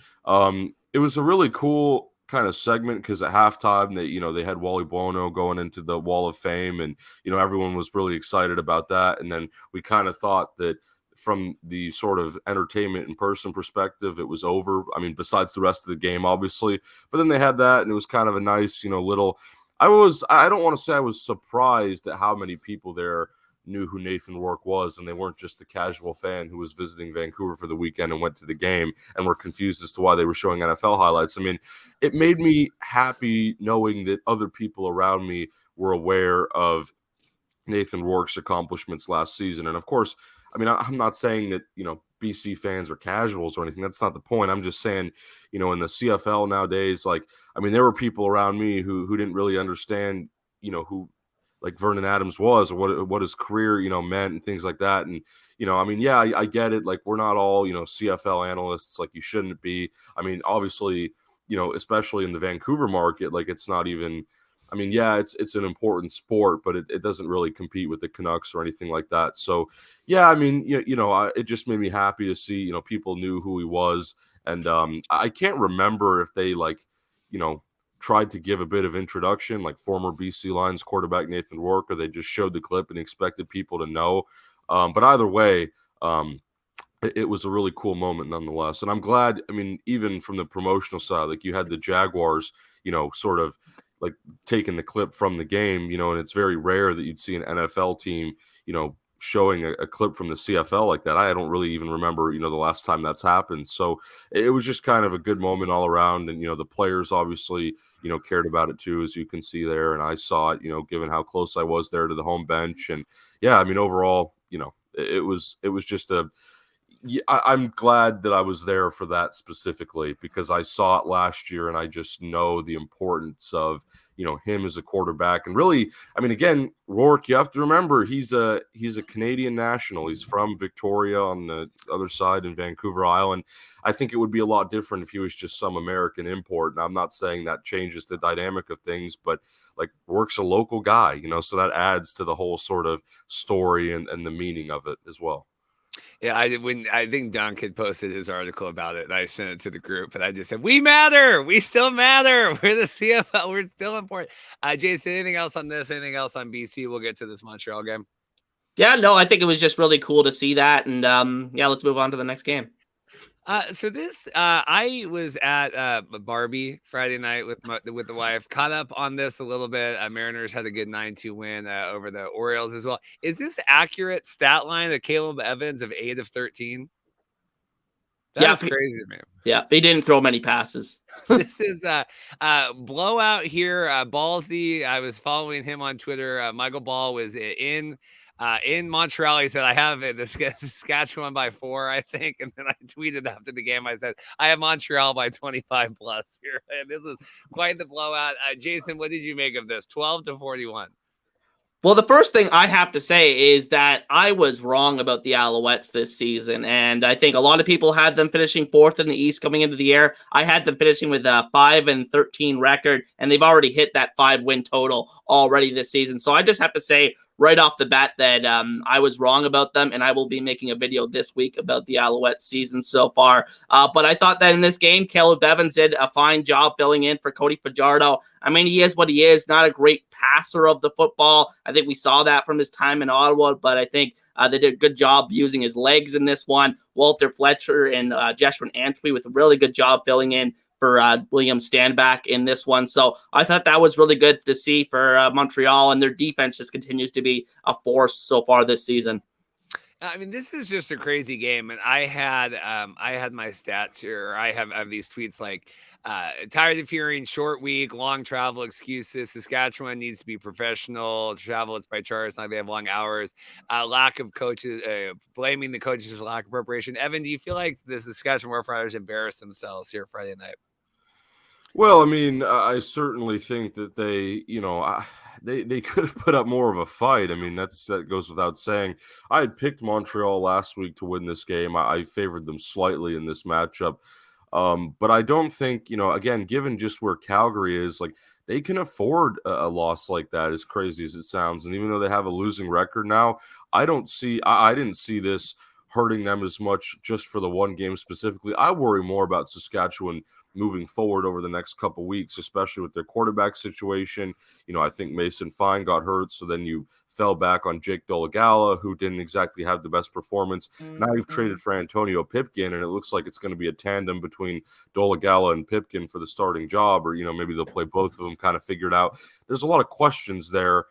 It was a really cool kind of segment because at halftime they had Wally Buono going into the Wall of Fame, and everyone was really excited about that. And then we kind of thought that from the sort of entertainment in person perspective, it was over. I mean, besides the rest of the game, obviously. But then they had that, and it was kind of a nice, little. I don't want to say I was surprised at how many people there knew who Nathan Rourke was, and they weren't just the casual fan who was visiting Vancouver for the weekend and went to the game and were confused as to why they were showing NFL highlights. I mean, it made me happy knowing that other people around me were aware of Nathan Rourke's accomplishments last season. And of course, I mean, I'm not saying that, BC fans are casuals or anything. That's not the point. I'm just saying, in the CFL nowadays, like, I mean, there were people around me who didn't really understand, who like Vernon Adams was, or what his career, meant and things like that. And, I mean, yeah, I get it. Like, we're not all, CFL analysts, like you shouldn't be. I mean, obviously, especially in the Vancouver market, like it's not even, I mean, yeah, it's an important sport, but it doesn't really compete with the Canucks or anything like that. So, yeah, I mean, it just made me happy to see, people knew who he was. And I can't remember if they tried to give a bit of introduction, like former BC Lions quarterback Nathan Rourke, or they just showed the clip and expected people to know. But either way, it was a really cool moment nonetheless. And I'm glad, I mean, even from the promotional side, like you had the Jaguars, sort of like taking the clip from the game, and it's very rare that you'd see an NFL team, showing a clip from the CFL like that. I don't really even remember, the last time that's happened. So it was just kind of a good moment all around. And, the players obviously, cared about it too, as you can see there. And I saw it, given how close I was there to the home bench. And yeah, I mean, overall, it was just I'm glad that I was there for that specifically, because I saw it last year and I just know the importance of, him as a quarterback. And really, I mean, again, Rourke, you have to remember he's a Canadian national. He's from Victoria on the other side in Vancouver Island. I think it would be a lot different if he was just some American import. And I'm not saying that changes the dynamic of things, but like Rourke's a local guy, so that adds to the whole sort of story and the meaning of it as well. Yeah, I think Dunk had posted his article about it, and I sent it to the group, and I just said, "We matter. We still matter. We're the CFL. We're still important." Jason, anything else on this? Anything else on BC? We'll get to this Montreal game. Yeah, no, I think it was just really cool to see that, and yeah, let's move on to the next game. So this, I was at Barbie Friday night with the wife. Caught up on this a little bit. Mariners had a good 9-2 win over the Orioles as well. Is this accurate stat line of Caleb Evans of 8 of 13? That's crazy, man. Yeah, he didn't throw many passes. This is blowout here. Ballsy. I was following him on Twitter. Michael Ball was in Montreal. He said, "I have the Saskatchewan by 4, I think." And then I tweeted after the game. I said, "I have Montreal by 25 plus here." And this was quite the blowout. Jason, what did you make of this? 12-41. Well, the first thing I have to say is that I was wrong about the Alouettes this season, and I think a lot of people had them finishing 4th in the East coming into the year. I had them finishing with a 5-13 record, and they've already hit that 5-win total already this season. So I just have to say right off the bat that I was wrong about them, and I will be making a video this week about the Alouette season so far. But I thought that in this game, Caleb Evans did a fine job filling in for Cody Fajardo. I mean, he is what he is, not a great passer of the football. I think we saw that from his time in Ottawa, but I think they did a good job using his legs in this one. Walter Fletcher and Jeshurun Antwi with a really good job filling in for William Standback in this one. So I thought that was really good to see for Montreal, and their defense just continues to be a force so far this season. I mean, this is just a crazy game, and I had my stats here. I have these tweets like, tired of hearing short week, long travel excuses. Saskatchewan needs to be professional. Travel, it's by choice. It's not like they have long hours. Lack of coaches, blaming the coaches for lack of preparation. Evan, do you feel like the Saskatchewan Roughriders embarrassed themselves here Friday night? Well, I mean, I certainly think that they could have put up more of a fight. I mean, that goes without saying. I had picked Montreal last week to win this game. I favored them slightly in this matchup. But I don't think, again, given just where Calgary is, like they can afford a loss like that, as crazy as it sounds. And even though they have a losing record now, I didn't see this hurting them as much just for the one game specifically. I worry more about Saskatchewan moving forward over the next couple weeks, especially with their quarterback situation. I think Mason Fine got hurt, so then you fell back on Jake Dolegala, who didn't exactly have the best performance. Now you've traded for Antonio Pipkin, and it looks like it's going to be a tandem between Dolegala and Pipkin for the starting job, or maybe they'll play both of them, kind of figured out. There's a lot of questions there.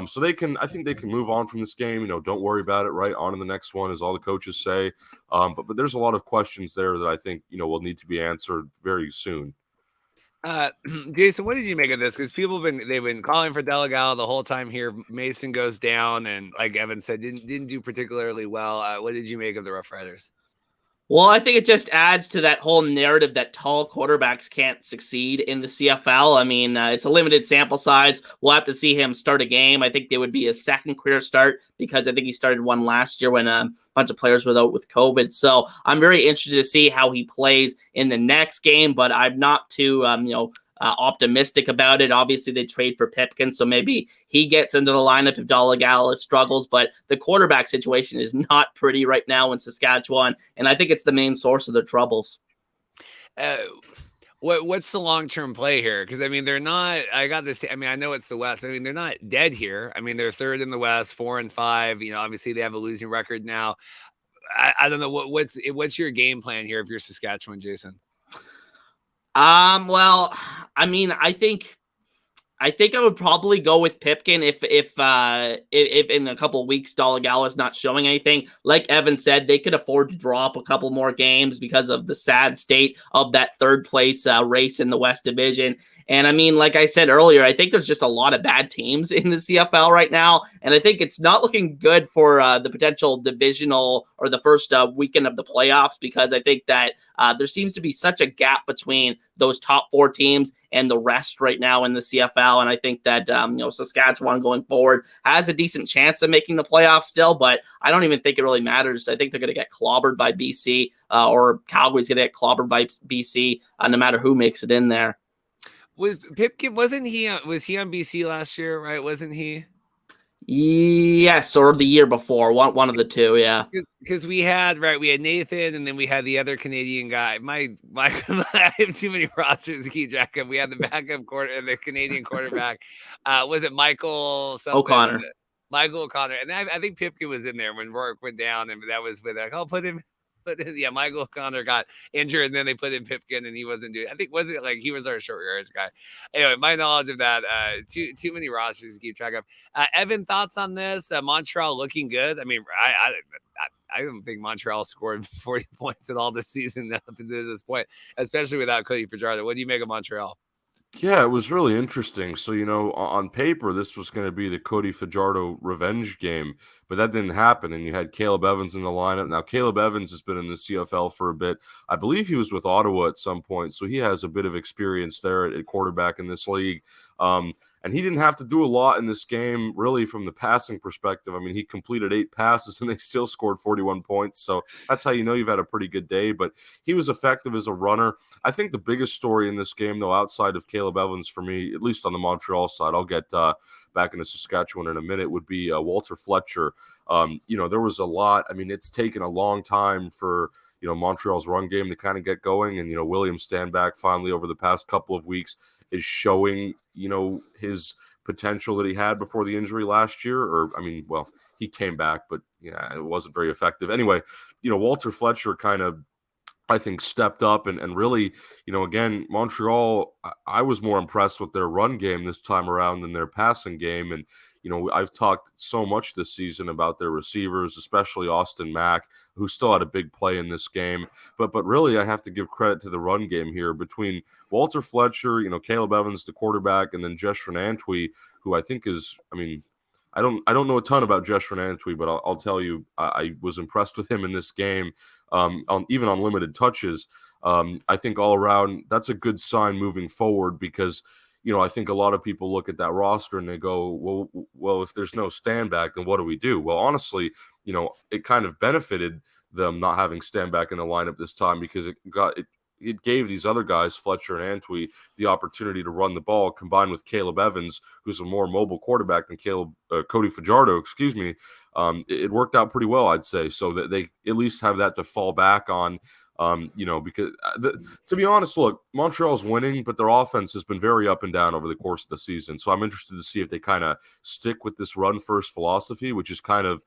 So I think they can move on from this game. Don't worry about it, right? On to the next one, as all the coaches say. But there's a lot of questions there that I think, will need to be answered very soon. Jason, what did you make of this? Because they've been calling for Delegado the whole time here. Mason goes down, and like Evan said, didn't do particularly well. What did you make of the Rough Riders? Well, I think it just adds to that whole narrative that tall quarterbacks can't succeed in the CFL. I mean, it's a limited sample size. We'll have to see him start a game. I think they would be his second career start because I think he started one last year when a bunch of players were out with COVID. So I'm very interested to see how he plays in the next game, but I'm not too, optimistic about it. Obviously, they trade for Pipkin, so maybe he gets into the lineup if Dalagala struggles. But the quarterback situation is not pretty right now in Saskatchewan, and I think it's the main source of their troubles. What's the long-term play here? Because I mean, they're not. I got this. I mean, I know it's the West. I mean, they're not dead here. I mean, they're third in the West, 4-5. You know, obviously they have a losing record now. I don't know what's your game plan here if you're Saskatchewan, Jason. Well, I mean, I think I would probably go with Pipkin if in a couple of weeks Dalagala is not showing anything. Like Evan said, they could afford to drop a couple more games because of the sad state of that third place race in the West Division. And I mean, like I said earlier, I think there's just a lot of bad teams in the CFL right now, and I think it's not looking good for the potential divisional or the first weekend of the playoffs because I think that there seems to be such a gap between those top four teams and the rest right now in the CFL. And I think that, Saskatchewan going forward has a decent chance of making the playoffs still, but I don't even think it really matters. I think they're going to get clobbered by BC or Calgary's going to get clobbered by BC no matter who makes it in there. Was Pipkin, was he on BC last year, right? Wasn't he? Yes, or the year before, one of the two, yeah. Because we had Nathan, and then we had the other Canadian guy. I have too many rosters to keep track of. We had the backup the Canadian quarterback. Was it Michael something? O'Connor? Michael O'Connor, and I think Pipkin was in there when Rourke went down, and that was with I'll put him. But yeah, Michael O'Connor got injured, and then they put in Pipkin, and he wasn't doing. I think wasn't like he was our short yardage guy. Anyway, my knowledge of that, too many rosters to keep track of. Evan, thoughts on this? Montreal looking good. I mean, I don't think Montreal scored 40 points at all this season up to this point, especially without Cody Fajardo. What do you make of Montreal? Yeah, it was really interesting. So, on paper, this was going to be the Cody Fajardo revenge game, but that didn't happen. And you had Caleb Evans in the lineup. Now, Caleb Evans has been in the CFL for a bit. I believe he was with Ottawa at some point, so he has a bit of experience there at quarterback in this league. And he didn't have to do a lot in this game, really, from the passing perspective. I mean, he completed 8 passes, and they still scored 41 points. So that's how you know you've had a pretty good day. But he was effective as a runner. I think the biggest story in this game, though, outside of Caleb Evans for me, at least on the Montreal side, I'll get back into Saskatchewan in a minute, would be Walter Fletcher. There was a lot. I mean, it's taken a long time for Montreal's run game to kind of get going. And, William Stanback finally over the past couple of weeks is showing, his potential that he had before the injury last year. He came back, but yeah, it wasn't very effective. Anyway, Walter Fletcher kind of, I think, stepped up and really, again, Montreal, I was more impressed with their run game this time around than their passing game. And, I've talked so much this season about their receivers, especially Austin Mack, who still had a big play in this game. But really, I have to give credit to the run game here between Walter Fletcher, Caleb Evans, the quarterback, and then Jesh Renantwi, who I think is, I don't know a ton about Jesh Renantwi, but I'll tell you, I was impressed with him in this game, even on limited touches. I think all around, that's a good sign moving forward because I think a lot of people look at that roster and they go, well, if there's no Stanback, then what do we do? Well, honestly, it kind of benefited them not having Stanback in the lineup this time because it gave these other guys, Fletcher and Antwi, the opportunity to run the ball combined with Caleb Evans, who's a more mobile quarterback than Cody Fajardo, it worked out pretty well, I'd say, so that they at least have that to fall back on. Because to be honest, look, Montreal's winning, but their offense has been very up and down over the course of the season. So I'm interested to see if they kind of stick with this run-first philosophy, which is kind of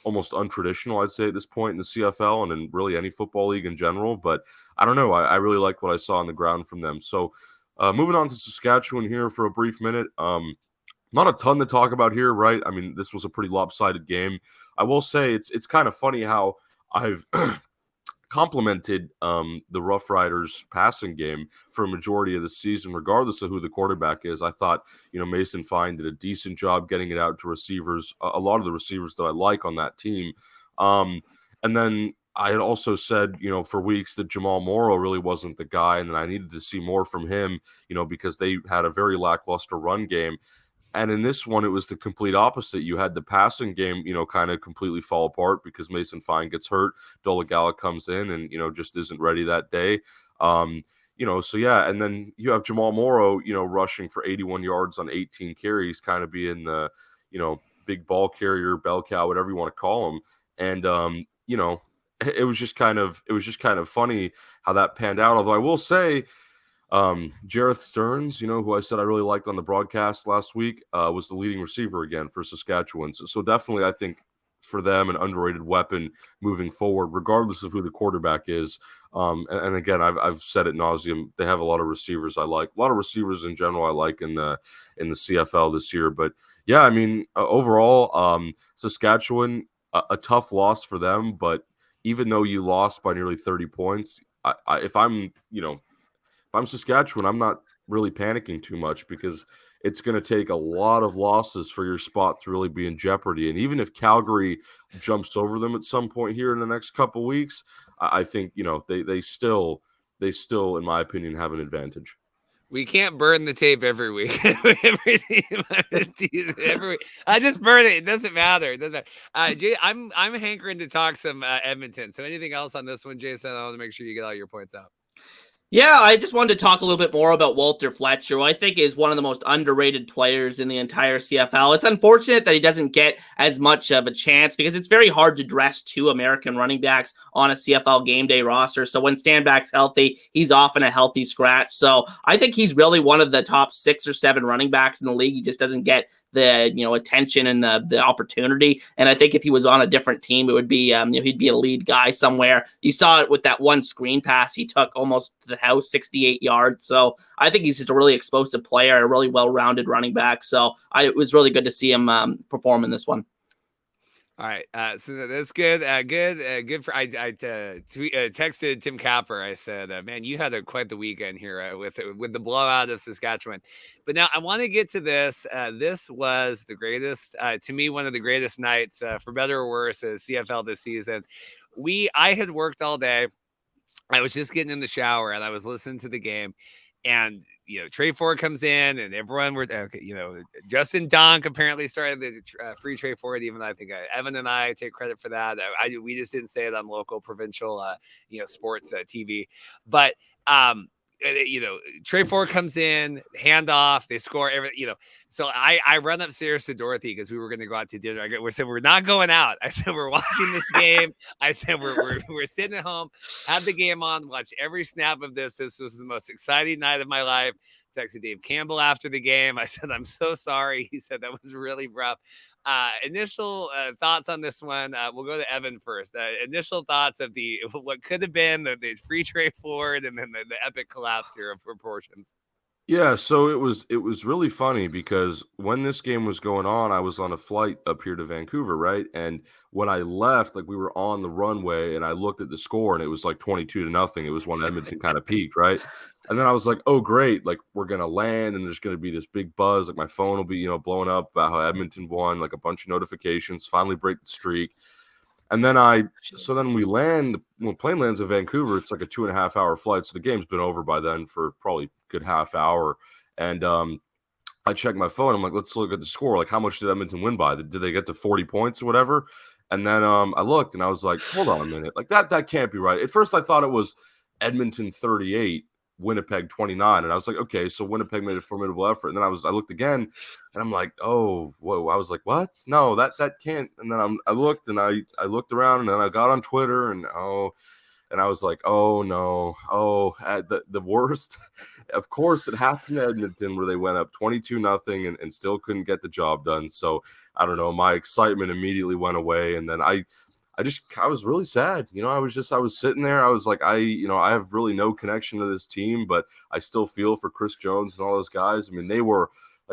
almost untraditional, I'd say, at this point in the CFL and in really any football league in general. But I don't know. I really like what I saw on the ground from them. So moving on to Saskatchewan here for a brief minute. Not a ton to talk about here, right? I mean, this was a pretty lopsided game. I will say it's kind of funny how I've complemented the Rough Riders passing game for a majority of the season, regardless of who the quarterback is. I thought, Mason Fine did a decent job getting it out to receivers, a lot of the receivers that I like on that team. And then I had also said, for weeks that Jamal Morrow really wasn't the guy, and I needed to see more from him, because they had a very lackluster run game. And in this one, it was the complete opposite. You had the passing game, kind of completely fall apart because Mason Fine gets hurt. Dolagala comes in and, just isn't ready that day. So yeah, and then you have Jamal Morrow, rushing for 81 yards on 18 carries, kind of being the, big ball carrier, bell cow, whatever you want to call him. And, it was just kind of funny how that panned out. Although I will say, Jareth Stearns, who I said I really liked on the broadcast last week, was the leading receiver again for Saskatchewan. So definitely, I think for them, an underrated weapon moving forward, regardless of who the quarterback is. And again, I've said it nauseum. They have a lot of receivers I like. A lot of receivers in general I like in the CFL this year. But yeah, I mean, overall, Saskatchewan, a tough loss for them. But even though you lost by nearly 30 points, if I'm Saskatchewan, I'm not really panicking too much because it's going to take a lot of losses for your spot to really be in jeopardy. And even if Calgary jumps over them at some point here in the next couple weeks, I think, they still, in my opinion, have an advantage. We can't burn the tape every week. every week. I just burn it. It doesn't matter. It doesn't matter. Jay, I'm hankering to talk some Edmonton. So anything else on this one, Jason? I want to make sure you get all your points out. Yeah, I just wanted to talk a little bit more about Walter Fletcher, who I think is one of the most underrated players in the entire CFL. It's unfortunate that he doesn't get as much of a chance because it's very hard to dress two American running backs on a CFL game day roster. So when Stanback's healthy, he's often a healthy scratch. So I think he's really one of the top 6 or 7 running backs in the league. He just doesn't get the attention and the opportunity. And I think if he was on a different team, it would be he'd be a lead guy somewhere. You saw it with that one screen pass he took almost to the house, 68 yards. So I think he's just a really explosive player, a really well-rounded running back. So it was really good to see him perform in this one. All right, so that's good. Good for. I texted Tim Capper. I said, "Man, you had quite the weekend here with the blowout of Saskatchewan." But now I want to get to this. This was the greatest, to me, one of the greatest nights, for better or worse, as CFL this season. I had worked all day. I was just getting in the shower and I was listening to the game, and Trey Ford comes in, and everyone Justin Donk apparently started the free Trey Ford. Even though I think Evan and I take credit for that. We just didn't say it on local provincial sports TV, but Trey Ford comes in, handoff, they score So I run upstairs to Dorothy because we were going to go out to dinner. We said we're not going out. I said we're watching this game. I said we're sitting at home, had the game on, watched every snap of this. This was the most exciting night of my life. Texted Dave Campbell after the game. I said, I'm so sorry. He said that was really rough. Initial thoughts on this one. We'll go to Evan first. Initial thoughts of what could have been the free Trey Ford and then the epic collapse here of proportions. Yeah, so it was really funny because when this game was going on, I was on a flight up here to Vancouver, right? And when I left, we were on the runway and I looked at the score and it was 22-0. It was when Edmonton kind of peaked, right? And then I was like, oh, great. We're going to land and there's going to be this big buzz. My phone will be, blowing up about how Edmonton won, a bunch of notifications, finally break the streak. And then we land, when plane lands in Vancouver, it's a 2.5 hour flight. So the game's been over by then for probably a good half hour. And I checked my phone. I'm like, let's look at the score. How much did Edmonton win by? Did they get to 40 points or whatever? And then I looked and I was like, hold on a minute. That can't be right. At first I thought it was Edmonton 38, Winnipeg 29. And I was like, okay, so Winnipeg made a formidable effort. And then I looked again and I'm like, oh, whoa. I was like, what? No, that can't. And then I looked and I looked around and then I got on Twitter and I was like, oh no. Oh, the worst. Of course it happened to Edmonton where they went up 22-0 and still couldn't get the job done. So I don't know. My excitement immediately went away. And then I was really sad. I was sitting there. I was like, I have really no connection to this team, but I still feel for Chris Jones and all those guys. I mean, they were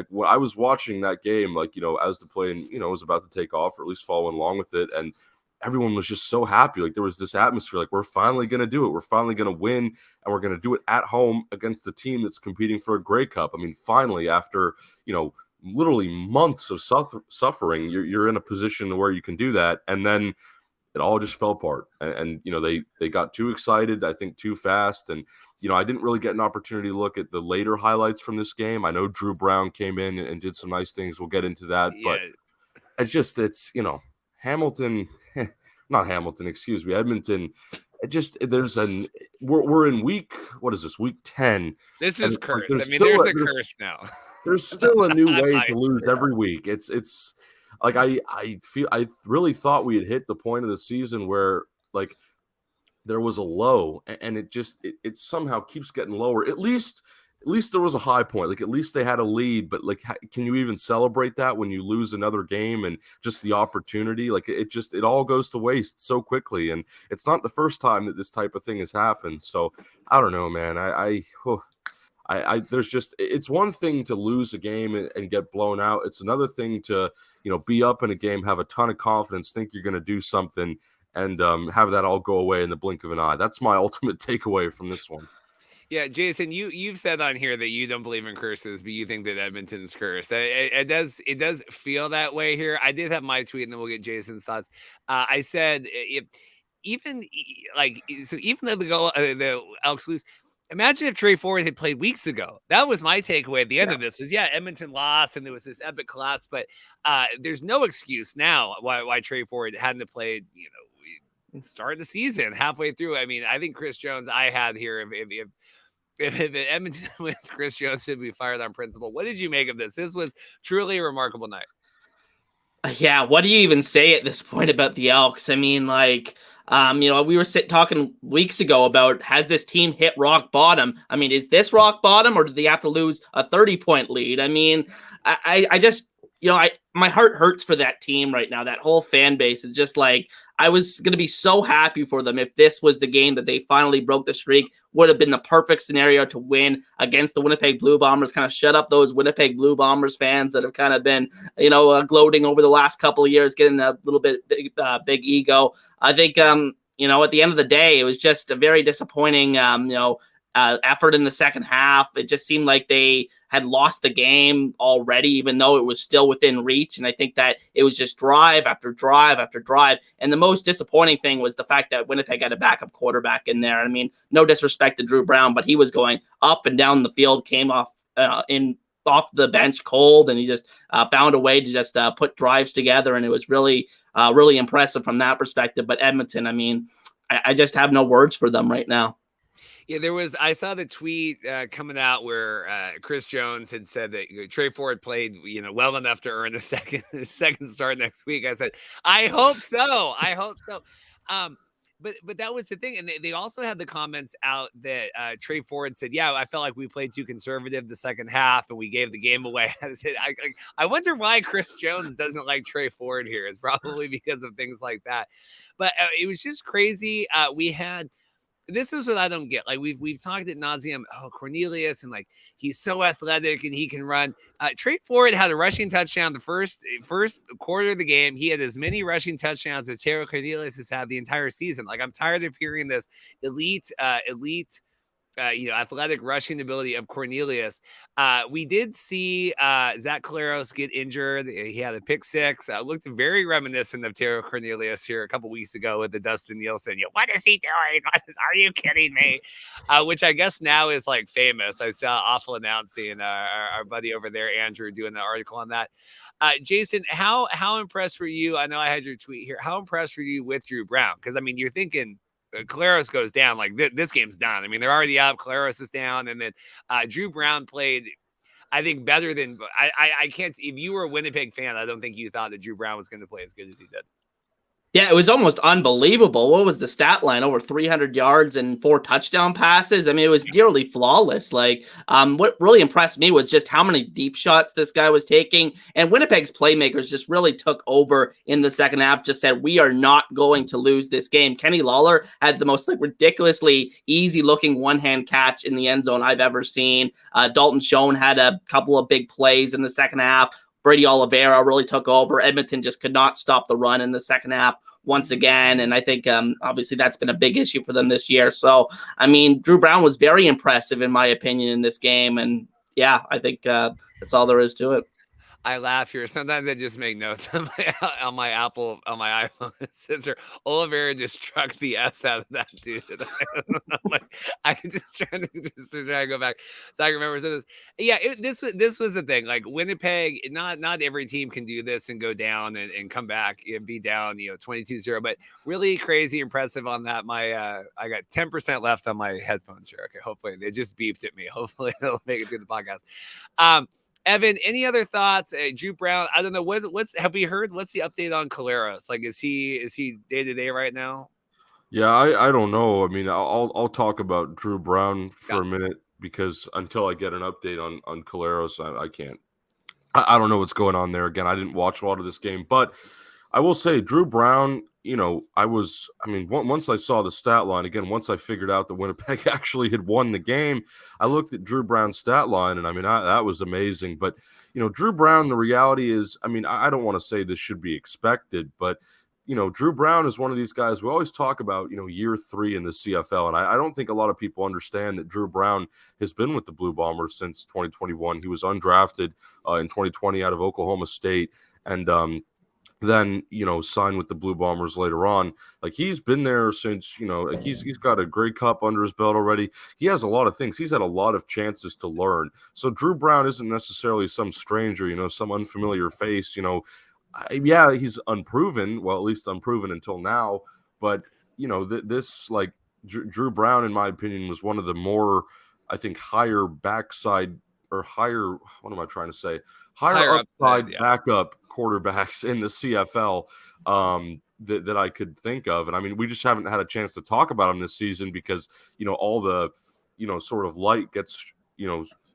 when I was watching that game, as the plane, was about to take off or at least following along with it. And everyone was just so happy. Like there was this atmosphere, like we're finally going to do it. We're finally going to win, and we're going to do it at home against a team that's competing for a Grey Cup. I mean, finally, after, literally months of suffering, you're in a position where you can do that. And then it all just fell apart. And they got too excited, I think too fast. And, I didn't really get an opportunity to look at the later highlights from this game. I know Drew Brown came in and did some nice things. We'll get into that. Yeah. But it's Hamilton, not Hamilton, excuse me, Edmonton. We're in week 10. This is cursed. There's a curse now. There's still a new way to lose every week. It's like I really thought we had hit the point of the season where like there was a low, and it somehow keeps getting lower. At least there was a high point. Like at least they had a lead, but like can you even celebrate that when you lose another game and just the opportunity? Like it all goes to waste so quickly, and it's not the first time that this type of thing has happened. So I don't know, man. It's one thing to lose a game and get blown out. It's another thing to, be up in a game, have a ton of confidence, think you're going to do something, and have that all go away in the blink of an eye. That's my ultimate takeaway from this one. Yeah, Jason, you've said on here that you don't believe in curses, but you think that Edmonton's cursed. It does feel that way here. I did have my tweet, and then we'll get Jason's thoughts. I said even though the Elks lose, imagine if Trey Ford had played weeks ago. That was my takeaway at the end of this was, Edmonton lost and there was this epic collapse, but there's no excuse now why Trey Ford hadn't played, start the season halfway through. I mean, I think Chris Jones, I had here, if Edmonton wins, Chris Jones should be fired on principle. What did you make of this? This was truly a remarkable night. Yeah, what do you even say at this point about the Elks? I mean, like, we were talking weeks ago about, has this team hit rock bottom? I mean, is this rock bottom, or did they have to lose a 30-point lead? I mean, I just, my heart hurts for that team right now. That whole fan base is just like, I was going to be so happy for them if this was the game that they finally broke the streak. Would have been the perfect scenario to win against the Winnipeg Blue Bombers, kind of shut up those Winnipeg Blue Bombers fans that have kind of been, gloating over the last couple of years, getting a little bit big ego. I think, at the end of the day, it was just a very disappointing, effort in the second half. It just seemed like they had lost the game already, even though it was still within reach. And I think that it was just drive after drive after drive. And the most disappointing thing was the fact that Winnipeg had a backup quarterback in there. I mean, no disrespect to Drew Brown, but he was going up and down the field, came off the bench cold, and he just found a way to just put drives together. And it was really, really impressive from that perspective. But Edmonton, I mean, I just have no words for them right now. Yeah, I saw the tweet coming out where Chris Jones had said that Trey Ford played, well enough to earn a second start next week. I said, I hope so. But that was the thing. And they also had the comments out that Trey Ford said, I felt like we played too conservative the second half and we gave the game away. I said, I wonder why Chris Jones doesn't like Trey Ford here. It's probably because of things like that. But it was just crazy. This is what I don't get. Like we've talked ad nauseum. Oh, Cornelius, and like he's so athletic and he can run. Trey Ford had a rushing touchdown the first quarter of the game. He had as many rushing touchdowns as Taylor Cornelius has had the entire season. Like I'm tired of hearing this elite athletic rushing ability of Cornelius. We did see Zach Collaros get injured. He had a pick six. Looked very reminiscent of Taylor Cornelius here a couple weeks ago with the Dustin Nielsen. What is he doing? Are you kidding me? Which I guess now is like famous. I saw Awful Announcing, our buddy over there, Andrew, doing the article on that. Jason, how impressed were you? I know I had your tweet here. How impressed were you with Drew Brown? Because I mean, you're thinking Collaros goes down, like this game's done. I mean, they're already up. Collaros is down, and then Drew Brown played, I think, better than I can't. If you were a Winnipeg fan, I don't think you thought that Drew Brown was going to play as good as he did. Yeah, it was almost unbelievable. What was the stat line? Over 300 yards and 4 touchdown passes. I mean, it was nearly flawless. Like, what really impressed me was just how many deep shots this guy was taking. And Winnipeg's playmakers just really took over in the second half, just said, we are not going to lose this game. Kenny Lawler had the most ridiculously easy-looking one-hand catch in the end zone I've ever seen. Dalton Schoen had a couple of big plays in the second half. Brady Oliveira really took over. Edmonton just could not stop the run in the second half. once again. And I think obviously that's been a big issue for them this year. So, I mean, Drew Brown was very impressive, in my opinion, in this game. And yeah, I think that's all there is to it. I laugh here. Sometimes I just make notes on my Apple, on my iPhone. It says here, Oliveira just struck the S out of that dude. I'm like, I just trying to go back so I can remember. So yeah, this was the thing. Like Winnipeg, not every team can do this and go down and come back and be down, 22-0. But really crazy impressive on that. I got 10% left on my headphones here. Okay, hopefully they just beeped at me. Hopefully they'll make it through the podcast. Evan, any other thoughts? Drew Brown, I don't know. What's have we heard? What's the update on Collaros? Like, is he day to day right now? Yeah, I don't know. I mean, I'll talk about Drew Brown for a minute because until I get an update on Collaros, I can't. I don't know what's going on there. Again, I didn't watch a lot of this game, but I will say Drew Brown, once I saw the stat line, again, once I figured out that Winnipeg actually had won the game, I looked at Drew Brown's stat line, and that was amazing. But, Drew Brown, the reality is, I don't want to say this should be expected, but, Drew Brown is one of these guys we always talk about, year 3 in the CFL. And I don't think a lot of people understand that Drew Brown has been with the Blue Bombers since 2021. He was undrafted in 2020 out of Oklahoma State. And, then signed with the Blue Bombers later on. Like he's been there since like he's got a Grey Cup under his belt already. He has a lot of things. He's had a lot of chances to learn. So Drew Brown isn't necessarily some stranger, some unfamiliar face. Yeah, he's unproven. Well, at least unproven until now. But this like Drew Brown, in my opinion, was one of the more I think higher backside or higher. What am I trying to say? Higher upside backup quarterbacks in the CFL that I could think of. And we just haven't had a chance to talk about him this season because, all the, sort of light gets,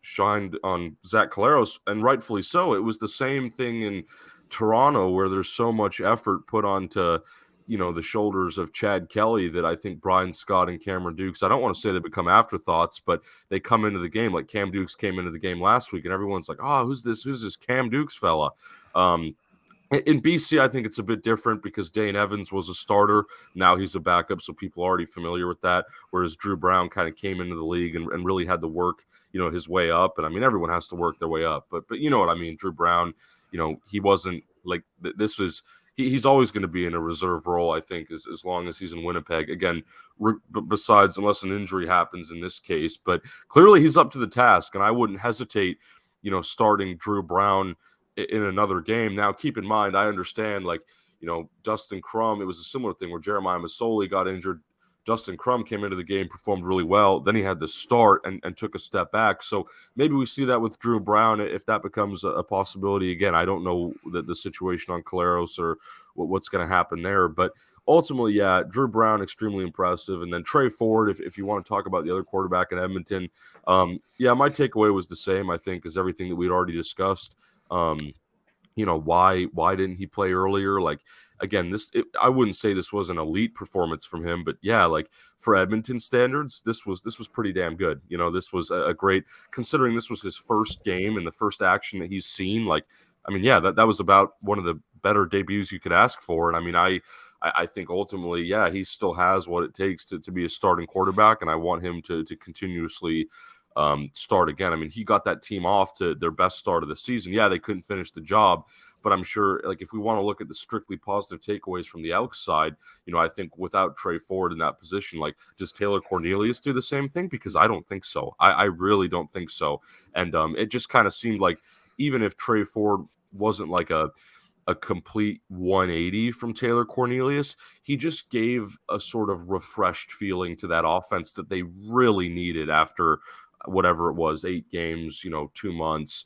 shined on Zach Collaros, and rightfully so. It was the same thing in Toronto where there's so much effort put onto, the shoulders of Chad Kelly that I think Brian Scott and Cameron Dukes, I don't want to say they become afterthoughts, but they come into the game like Cam Dukes came into the game last week and everyone's like, oh, who's this Cam Dukes fella? In BC, I think it's a bit different because Dane Evans was a starter. Now he's a backup, so people are already familiar with that. Whereas Drew Brown kind of came into the league and really had to work, his way up. And everyone has to work their way up. But you know what I mean? Drew Brown, he wasn't like this was. He's always going to be in a reserve role, I think, as long as he's in Winnipeg. Again, besides, unless an injury happens in this case. But clearly he's up to the task, and I wouldn't hesitate, starting Drew Brown in another game. Now, keep in mind, I understand, Dustin Crum, it was a similar thing where Jeremiah Masoli got injured. Dustin Crum came into the game, performed really well. Then he had to start and took a step back. So maybe we see that with Drew Brown if that becomes a possibility. Again, I don't know the situation on Collaros or what's going to happen there. But ultimately, yeah, Drew Brown, extremely impressive. And then Trey Ford, if you want to talk about the other quarterback in Edmonton, yeah, my takeaway was the same, I think, as everything that we'd already discussed. Why didn't he play earlier? Like, again, I wouldn't say this was an elite performance from him, but yeah, like for Edmonton standards, this was pretty damn good. This was a great, considering this was his first game and the first action that he's seen. Like, yeah, that was about one of the better debuts you could ask for. And I think ultimately, yeah, he still has what it takes to be a starting quarterback, and I want him to continuously start again. He got that team off to their best start of the season. Yeah, they couldn't finish the job, but I'm sure, like, if we want to look at the strictly positive takeaways from the Elks side, I think without Trey Ford in that position, like, does Taylor Cornelius do the same thing? Because I don't think so. I really don't think so. And it just kind of seemed like even if Trey Ford wasn't like a complete 180 from Taylor Cornelius, he just gave a sort of refreshed feeling to that offense that they really needed after whatever it was, 8 games, 2 months.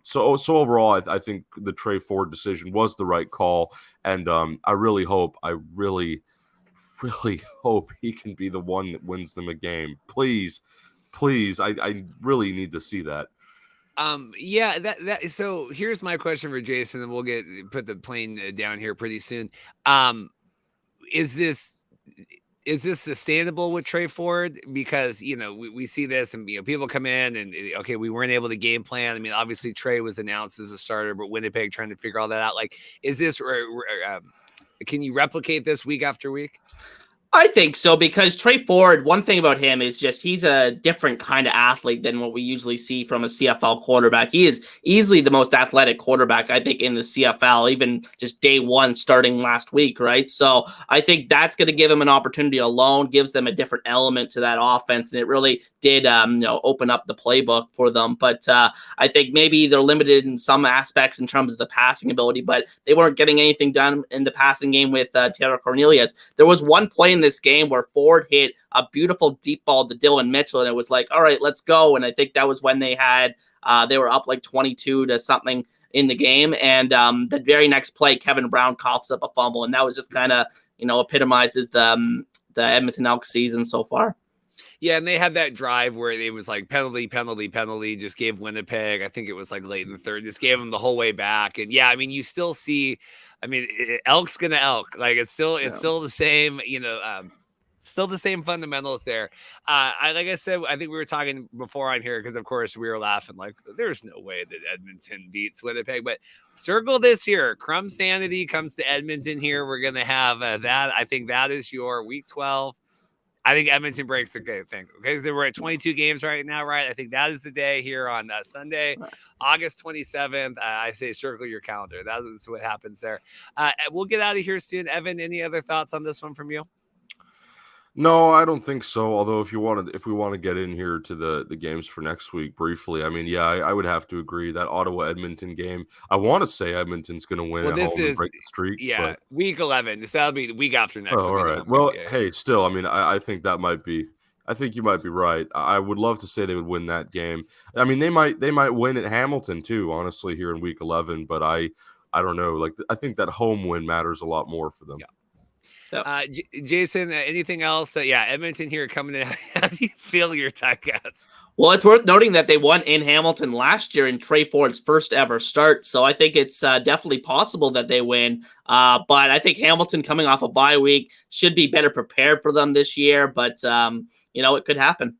So overall, I think the Trey Ford decision was the right call. And I really hope he can be the one that wins them a game. Please, I really need to see that. Yeah, so here's my question for Jason, and we'll put the plane down here pretty soon. Is this sustainable with Trey Ford? Because, we see this and, people come in and, okay, we weren't able to game plan. Obviously Trey was announced as a starter, but Winnipeg trying to figure all that out. Like, is this Can you replicate this week after week? I think so, because Trey Ford, one thing about him is just he's a different kind of athlete than what we usually see from a CFL quarterback. He is easily the most athletic quarterback, I think, in the CFL, even just day one starting last week, right? So I think that's going to give him an opportunity alone, gives them a different element to that offense, and it really did open up the playbook for them. But I think maybe they're limited in some aspects in terms of the passing ability, but they weren't getting anything done in the passing game with Taylor Cornelius. There was one play in this game where Ford hit a beautiful deep ball to Dylan Mitchell, and it was like, all right, let's go. And I think that was when they were up like 22 to something in the game. And the very next play, Kevin Brown coughs up a fumble, and that was just kind of epitomizes the Edmonton Elks season so far. Yeah, and they had that drive where it was like penalty, just gave Winnipeg. I think it was like late in the third, just gave them the whole way back. And yeah, I mean, you still see, Elk's gonna elk. Like it's still the same, still the same fundamentals there. Like I said, I think we were talking before on here because of course we were laughing like there's no way that Edmonton beats Winnipeg, but circle this here. Crumb Sanity comes to Edmonton here. We're gonna have that. I think that is your week 12. I think Edmonton breaks the thing. Okay, so we're at 22 games right now, right? I think that is the day here on Sunday, August 27th. I say circle your calendar. That is what happens there. We'll get out of here soon. Evan, any other thoughts on this one from you? No, I don't think so. Although if we want to get in here to the games for next week briefly, I mean, yeah, I would have to agree that Ottawa Edmonton game. I want to say Edmonton's going to win at home and break the streak. Yeah, week 11. So that'll be the week after next. Oh, all right. Well, hey, still, I mean, I think that might be. I think you might be right. I would love to say they would win that game. I mean, they might win at Hamilton too, honestly, here in week 11. But I don't know. Like, I think that home win matters a lot more for them. Yeah. Jason, anything else? Edmonton here coming in. How do you feel your Ticats? Well, it's worth noting that they won in Hamilton last year in Trey Ford's first ever start. So I think it's definitely possible that they win. But I think Hamilton coming off a bye week should be better prepared for them this year. But, it could happen.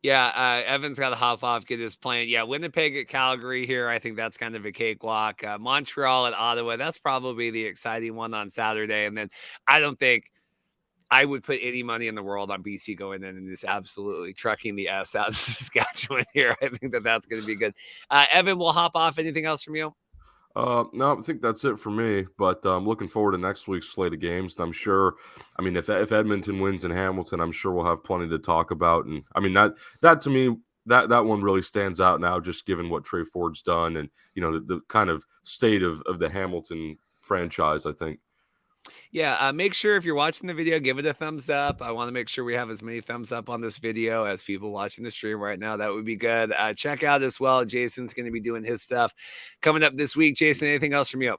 Yeah, Evan's got to hop off, get his plan. Yeah, Winnipeg at Calgary here. I think that's kind of a cakewalk. Montreal at Ottawa. That's probably the exciting one on Saturday. And then I don't think I would put any money in the world on BC going in and just absolutely trucking the S out of Saskatchewan here. I think that's going to be good. Evan, we'll hop off. Anything else from you? No, I think that's it for me. But I'm looking forward to next week's slate of games. I'm sure. I mean, if Edmonton wins in Hamilton, I'm sure we'll have plenty to talk about. And I mean that to me that one really stands out now, just given what Trey Ford's done and the kind of state of the Hamilton franchise. I think. Yeah, make sure if you're watching the video, give it a thumbs up. I want to make sure we have as many thumbs up on this video as people watching the stream right now. That would be good. Check out as well. Jason's going to be doing his stuff coming up this week. Jason, anything else from you?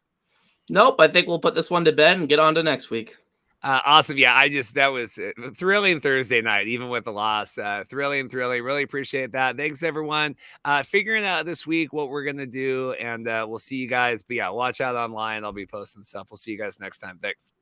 Nope. I think we'll put this one to bed and get on to next week. Awesome. Yeah, that was thrilling Thursday night, even with the loss. Thrilling. Really appreciate that. Thanks, everyone. Figuring out this week what we're going to do, and we'll see you guys. But yeah, watch out online. I'll be posting stuff. We'll see you guys next time. Thanks.